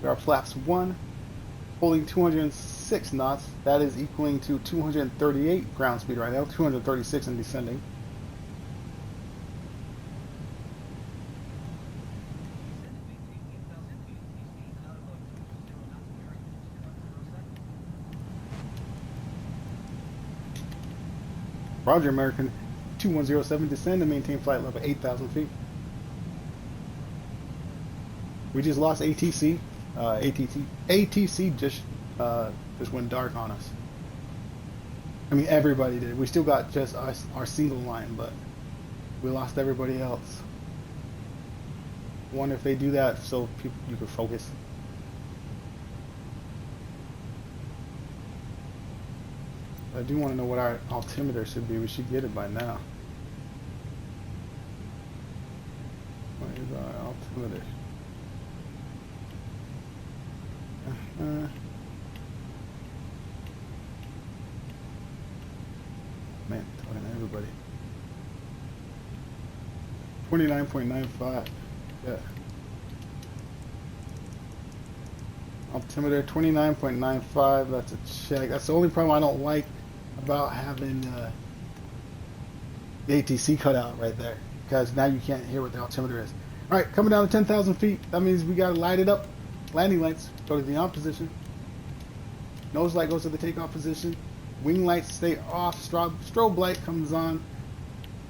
We are flaps 1, holding 206 knots. That is equaling to 238 ground speed right now, 236 and descending. Roger, American 2107, descend and maintain flight level 8,000 feet. We just lost ATC. ATC just went dark on us. I mean, everybody did. We still got just us, our single line, but we lost everybody else. Wonder if they do that so you can focus. I do want to know what our altimeter should be. We should get it by now. What is our altimeter? Man, talking to everybody. 29.95. Yeah. Altimeter 29.95. That's a check. That's the only problem I don't like about having the ATC cut out right there, because now you can't hear what the altimeter is. All right, coming down to 10,000 feet. That means we gotta light it up. Landing lights go to the on position. Nose light goes to the takeoff position. Wing lights stay off. Strobe light comes on.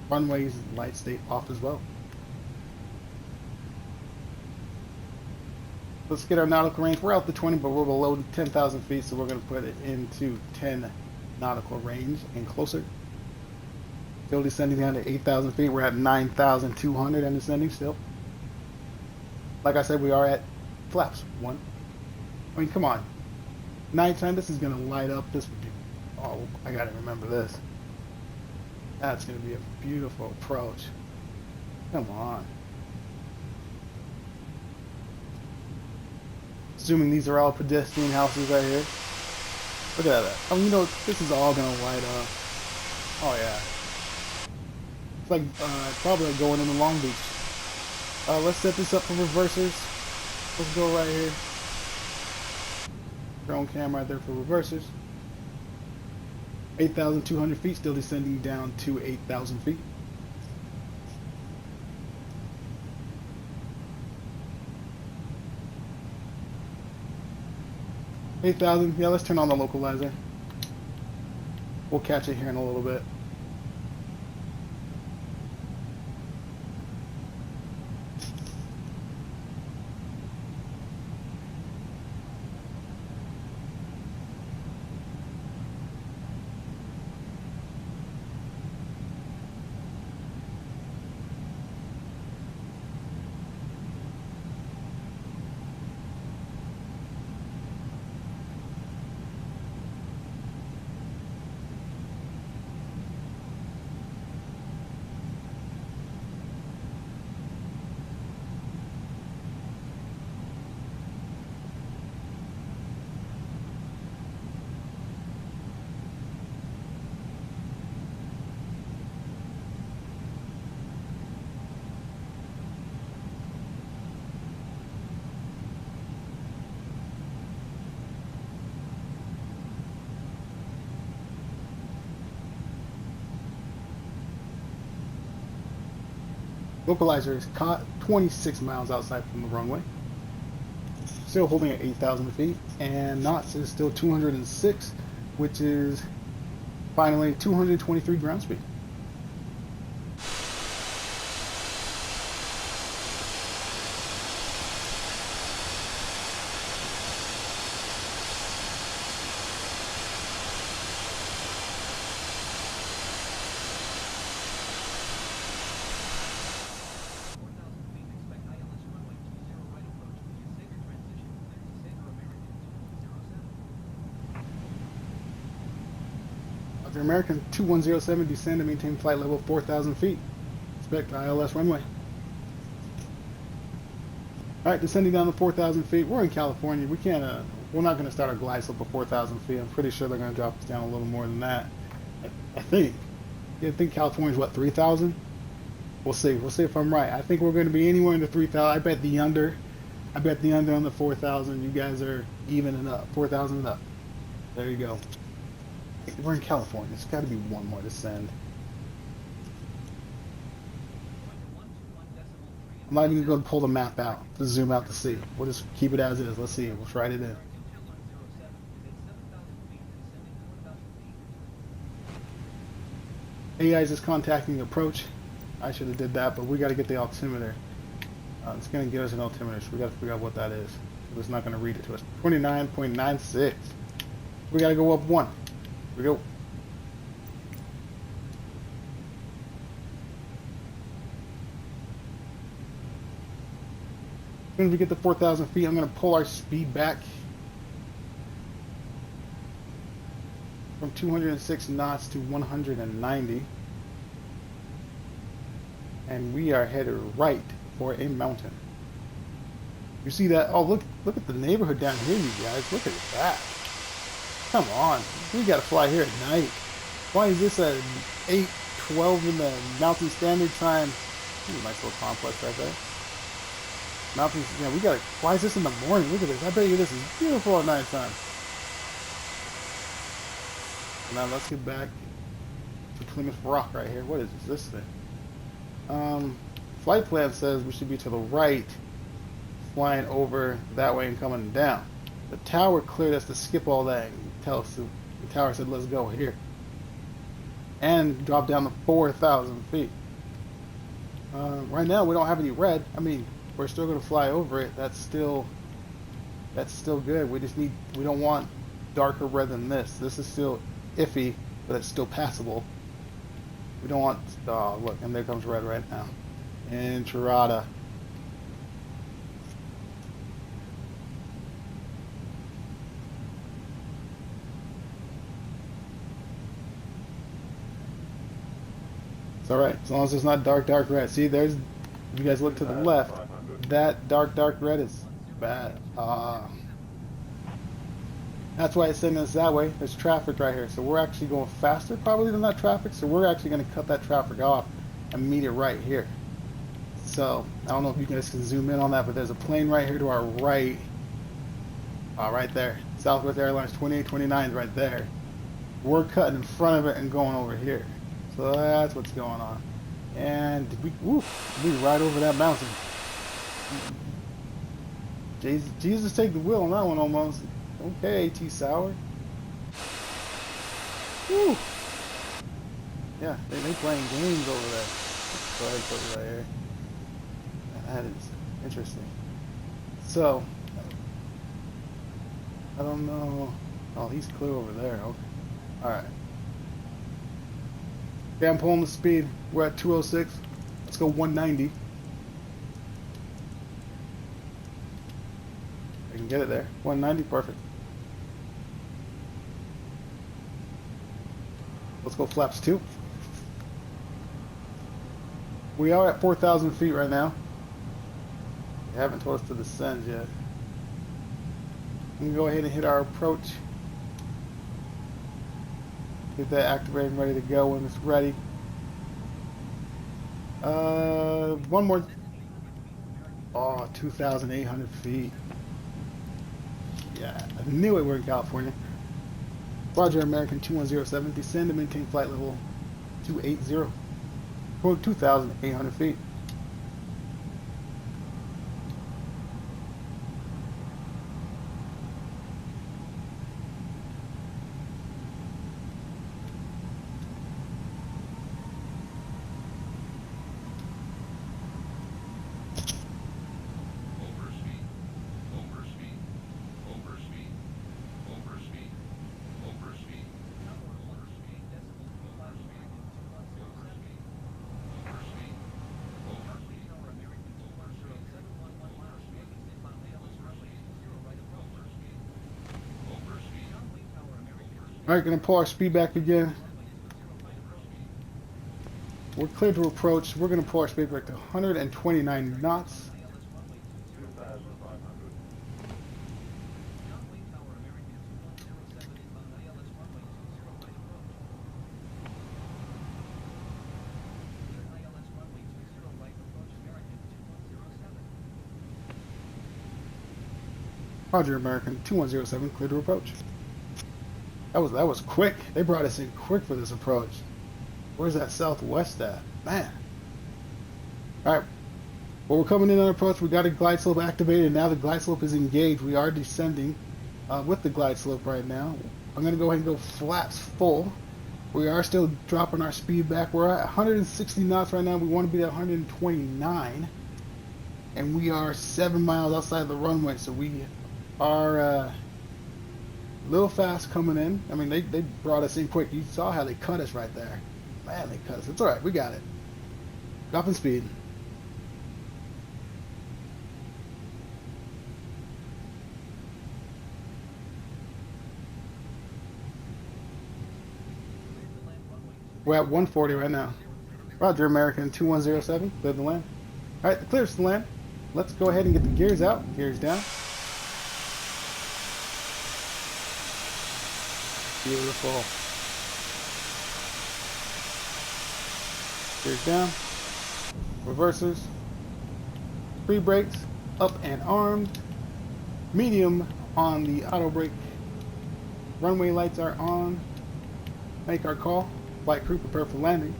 Runways lights stay off as well. Let's get our nautical range. We're out to 20, but we're below 10,000 feet, so we're going to put it into 10 nautical range and closer. Still descending down to 8,000 feet. We're at 9,200 and descending still. Like I said, we are at flaps 1. I mean, come on. Nighttime, this is going to light up. This would be, oh, I got to remember this. That's going to be a beautiful approach. Come on. Assuming these are all pedestrian houses right here. Look at that. I mean, you know, this is all going to light up. Oh, yeah. It's like probably like going into Long Beach. Let's set this up for reversers. Let's go right here. Drone cam right there for reversers. 8,200 feet, still descending down to 8,000 feet. Yeah, let's turn on the localizer. We'll catch it here in a little bit. Localizer is caught 26 miles outside from the runway. Still holding at 8,000 feet, and knots is still 206, which is finally 223 ground speed. Roger American 2107, descend and maintain flight level 4,000 feet. Expect ILS runway. Alright, descending down to 4,000 feet. We're in California. We can't, we're not going to start our glide slope at 4,000 feet. I'm pretty sure they're going to drop us down a little more than that. I think. You think California's what, 3,000? We'll see. We'll see if I'm right. I think we're going to be anywhere in the 3,000. I bet the under. I bet the under on the 4,000. You guys are even and up. 4,000 and up. There you go. We're in California. It's got to be one more descend. I'm not even going to pull the map out to zoom out to see. We'll just keep it as is. Let's see. We'll write it in. AI is contacting approach. I should have did that, but we got to get the altimeter. It's going to give us an altimeter, so we got to figure out what that is. It's not going to read it to us. 29.96. We got to go up one. Here we go. As soon as we get to 4,000 feet, I'm going to pull our speed back from 206 knots to 190. And we are headed right for a mountain. You see that? Oh, look at the neighborhood down here, you guys. Look at that. Come on. We got to fly here at night. Why is this at 8:12 in the Mountain Standard Time? Nice little complex right there. Mountains, yeah, we got to, why is this in the morning? Look at this. I bet you this is beautiful at night time. Now let's get back to Plymouth Rock right here. What is this thing? Flight plan says we should be to the right, flying over that way and coming down. The tower cleared us to skip all that and tell us the tower said let's go here. And drop down to 4,000 feet. Right now we don't have any red. I mean, we're still going to fly over it. That's still good. We don't want darker red than this. This is still iffy, but it's still passable. We don't want, oh look, and there comes red right now. Enchilada. It's alright, as long as it's not dark red. See, there's, if you guys look to the left, that dark red is bad. That's why it's sending us that way. There's traffic right here. So we're actually going faster probably than that traffic. So we're actually going to cut that traffic off and meet it right here. So I don't know if you guys can zoom in on that, but there's a plane right here to our right. Right there. Southwest Airlines 2829 is right there. We're cutting in front of it and going over here. So that's what's going on. And we right over that mountain. Jesus take the wheel on that one almost. Okay, T Sour. Woo. Yeah, they playing games over there. Go ahead and put it right here. That is interesting. So, I don't know. Oh, he's clear over there. Okay. Alright. Okay, I'm pulling the speed. We're at 206. Let's go 190. I can get it there. 190, perfect. Let's go flaps 2. We are at 4,000 feet right now. They haven't told us to descend yet. We can go ahead and hit our approach. Get that activated and ready to go when it's ready. One more. Oh, 2,800 feet. Yeah, I knew it. We're in California. Roger American 2107, descend and maintain flight level 280. 2,800 feet. Alright, gonna pull our speed back again. we're cleared to approach. We're going to pull our speed brake to 129 knots. Roger, American 2107, clear to approach. That was quick. They brought us in quick for this approach. Where's that southwest at? Man. Alright. Well, we're coming in on approach. We got a glide slope activated. Now the glide slope is engaged. We are descending with the glide slope right now. I'm going to go ahead and go flaps full. We are still dropping our speed back. We're at 160 knots right now. We want to be at 129. And we are 7 miles outside the runway. So we are a little fast coming in. I mean, they brought us in quick. You saw how they cut us right there. Man, they cut us. It's alright. We got it. Dropping speed. We're at 140 right now. Roger, American 2107. Clear the land. Alright, clears the land. Let's go ahead and get the gears out. Gears down. Beautiful. Gears down. Reversers. Free brakes. Up and armed. Medium on the auto brake. Runway lights are on. Make our call. Flight crew prepare for landing.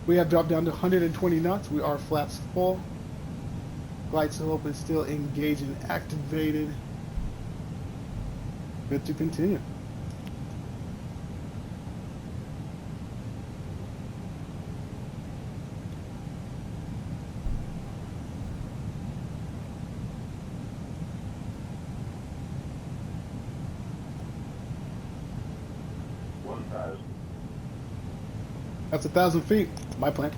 We have dropped down to 120 knots. We are flaps full. Glide slope is still engaged and activated. Good to continue. That's 1,000 feet. My plan.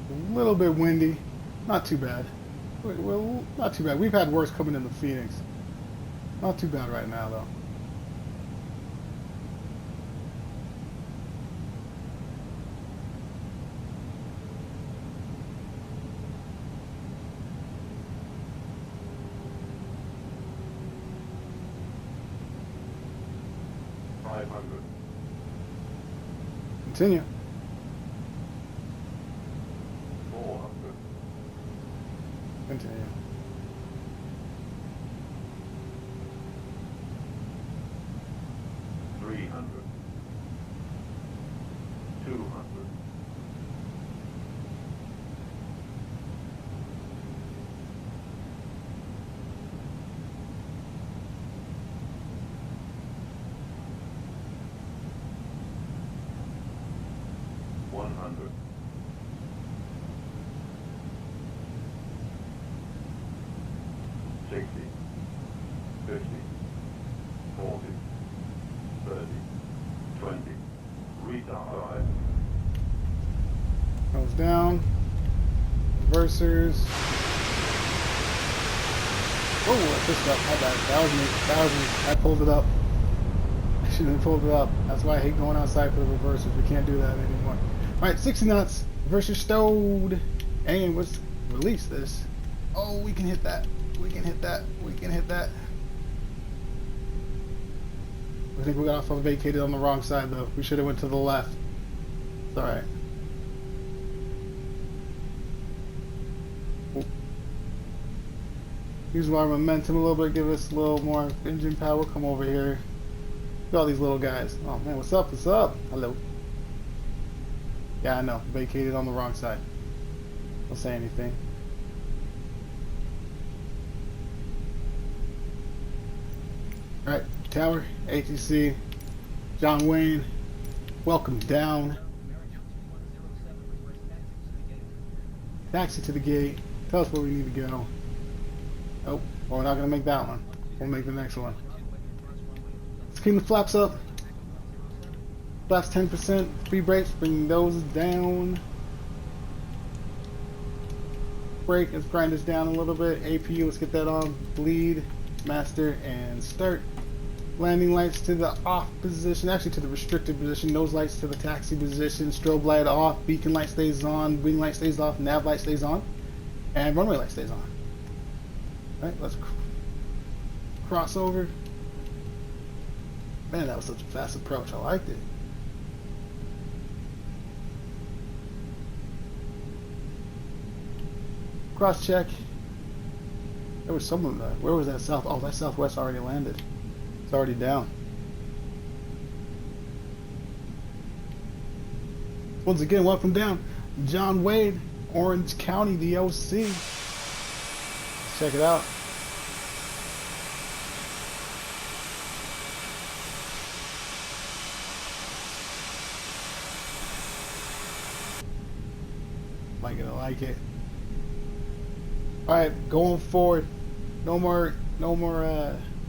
A little bit windy. Not too bad. Well, not too bad. We've had worse coming into Phoenix. Not too bad right now, though. Continue. 400. Continue. 300. 200. 100. 60, 50, 40, 30, 20, retard. Goes down. Reversers. Oh, I pushed up. My bad. That was me. That was me. I pulled it up. I shouldn't have pulled it up. That's why I hate going outside for the reversers. We can't do that anymore. Alright, 60 knots. Reverser stowed. And let's release this. Oh, we can hit that. We can hit that. We can hit that. I think we got off of vacated on the wrong side, though. We should have went to the left. It's alright. Use our momentum a little bit, give us a little more engine power. Come over here. Look at all these little guys. Oh man, what's up? What's up? Hello. Yeah, I know. Vacated on the wrong side. Don't say anything. Alright, Tower, ATC, John Wayne, welcome down. Taxi to the gate. Tell us where we need to go. Oh, well, we're not gonna make that one. We'll make the next one. Let's clean the flaps up. Flaps 10%. Free brakes, bring those down. Brake, let's grind this down a little bit. AP, let's get that on. Bleed, master, and start. Landing lights to the off position, actually to the restricted position. Nose lights to the taxi position. Strobe light off. Beacon light stays on. Wing light stays off. Nav light stays on. And runway light stays on. Alright, let's cross over. Man, that was such a fast approach. I liked it. Cross check. There was someone there. Where was that south? Oh, that southwest already landed. It's already down. Once again, welcome down. John Wade, Orange County, the OC. Let's check it out. I like it. Alright, going forward. No more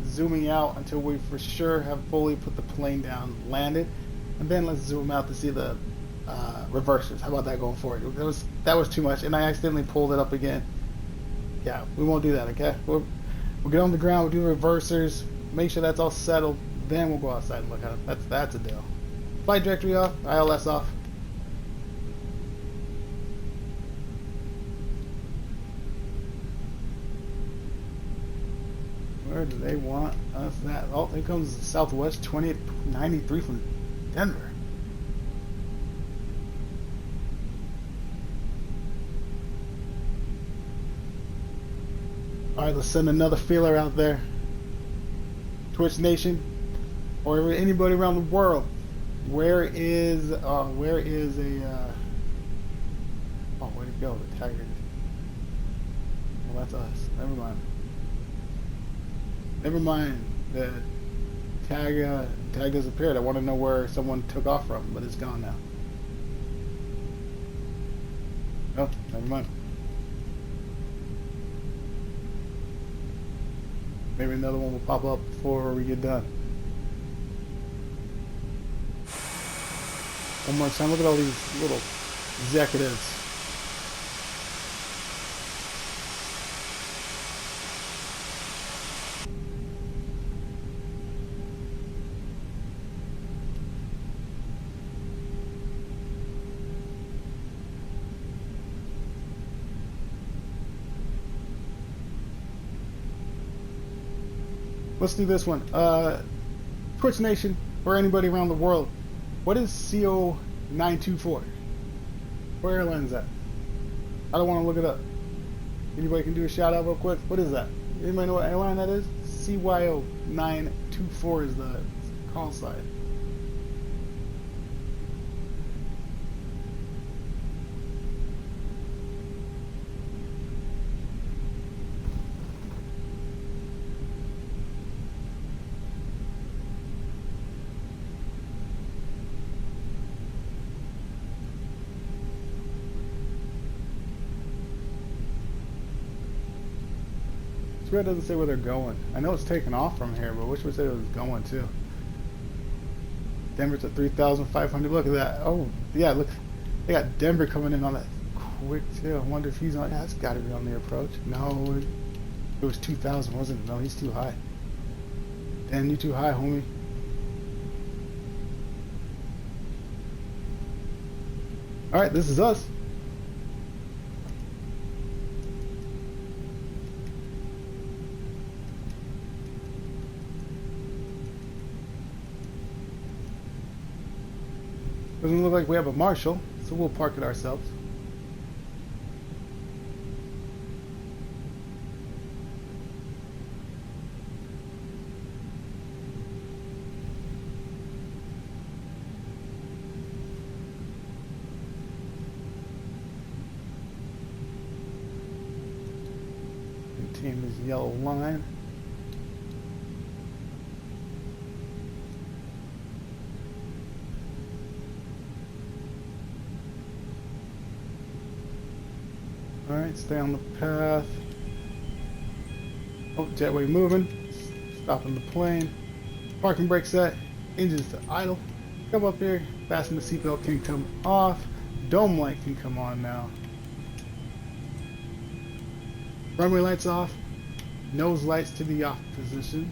zooming out until we for sure have fully put the plane down, landed, and then let's zoom out to see the reversers. How about that going forward? That was too much, and I accidentally pulled it up again. Yeah, we won't do that, okay? We'll get on the ground, we'll do reversers, make sure that's all settled, then we'll go outside and look at it. That's a deal. Flight directory off, ILS off. Where do they want us at? Oh, here comes Southwest 2893 from Denver. Alright, let's send another feeler out there. Twitch Nation, or anybody around the world. Where is a oh, where'd it go? The Tiger. Well, that's us. Never mind. Never mind. The tag disappeared. I want to know where someone took off from, but it's gone now. Oh, never mind. Maybe another one will pop up before we get done. One more time. Look at all these little executives. Let's do this one. Twitch Nation, or anybody around the world, what is CO924? Where Airlines at? I don't want to look it up. Anybody can do a shout out real quick? What is that? Anybody know what airline that is? CYO924 is the call sign. It doesn't say where they're going. I know it's taking off from here, but I wish we said it was going too. Denver's at 3,500. Look at that. Oh, yeah, look. They got Denver coming in on that quick too. I wonder if he's on. Yeah, that's got to be on the approach. No, it was 2,000, wasn't it? No, he's too high. Dan, you too high, homie. All right, this is us. Doesn't look like we have a marshal, so we'll park it ourselves. Maintain this yellow line. Alright, stay on the path. Oh, jetway moving. Stopping the plane. Parking brake set. Engines to idle. Come up here. Fasten the seatbelt can come off. Dome light can come on now. Runway lights off. Nose lights to the off position.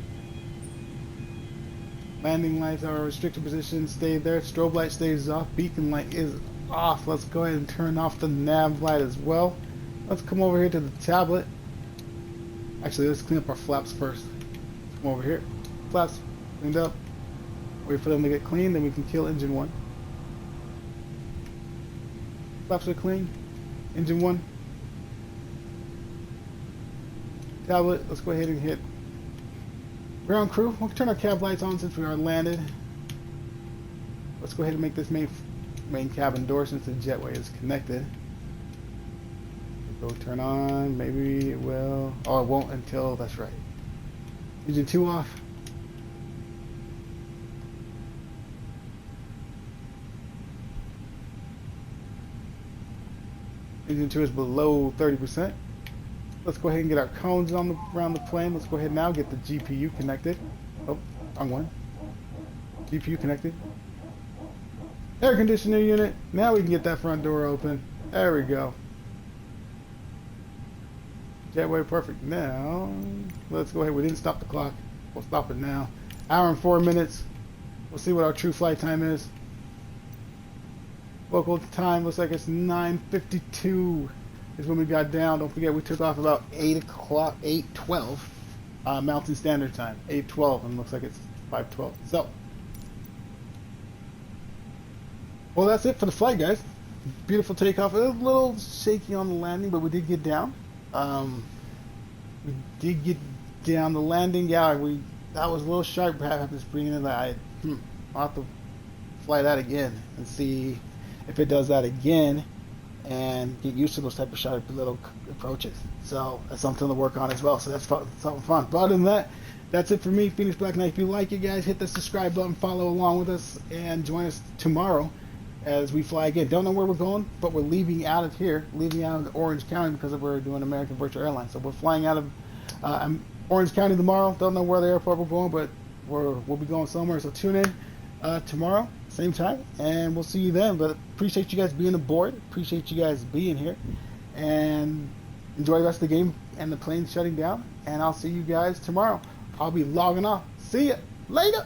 Landing lights are restricted position. Stay there. Strobe light stays off. Beacon light is off. Let's go ahead and turn off the nav light as well. Let's come over here to the tablet. Actually, let's clean up our flaps first. Let's come over here. Flaps cleaned up. Wait for them to get clean, then we can kill engine 1. Flaps are clean. Engine 1. Tablet, let's go ahead and hit ground crew. We'll turn our cab lights on since we are landed. Let's go ahead and make this main cabin door since the jetway is connected. Go turn on, maybe it will. Oh, it won't until, that's right. Engine 2 off. Engine 2 is below 30%. Let's go ahead and get our cones on around the plane. Let's go ahead now, get the GPU connected. Oh, wrong one. GPU connected. Air conditioner unit. Now we can get that front door open. There we go. Jetway perfect. Now, let's go ahead. We didn't stop the clock. We'll stop it now. Hour and 4 minutes. We'll see what our true flight time is. Local time looks like it's 9:52 is when we got down. Don't forget we took off about 8 o'clock, 8:12 Mountain Standard Time. 8:12, and looks like it's 5:12. So, well, that's it for the flight, guys. Beautiful takeoff. It was a little shaky on the landing, but we did get down. We did get down the landing. Yeah, that was a little sharp. I have to bring in that. I'll have to fly that again and see if it does that again, and get used to those type of sharp little approaches. So that's something to work on as well. So that's something fun. But other than that, that's it for me, Phoenix Black Knight. If you like it, guys, hit the subscribe button, follow along with us, and join us tomorrow as we fly again. Don't know where we're going, but we're leaving out of here, leaving out of Orange County because we're doing American Virtual Airlines. So we're flying out of Orange County tomorrow. Don't know where the airport we're going, but we'll be going somewhere. So tune in tomorrow, same time, and we'll see you then. But appreciate you guys being aboard. Appreciate you guys being here, and enjoy the rest of the game and the plane shutting down. And I'll see you guys tomorrow. I'll be logging off. See ya later.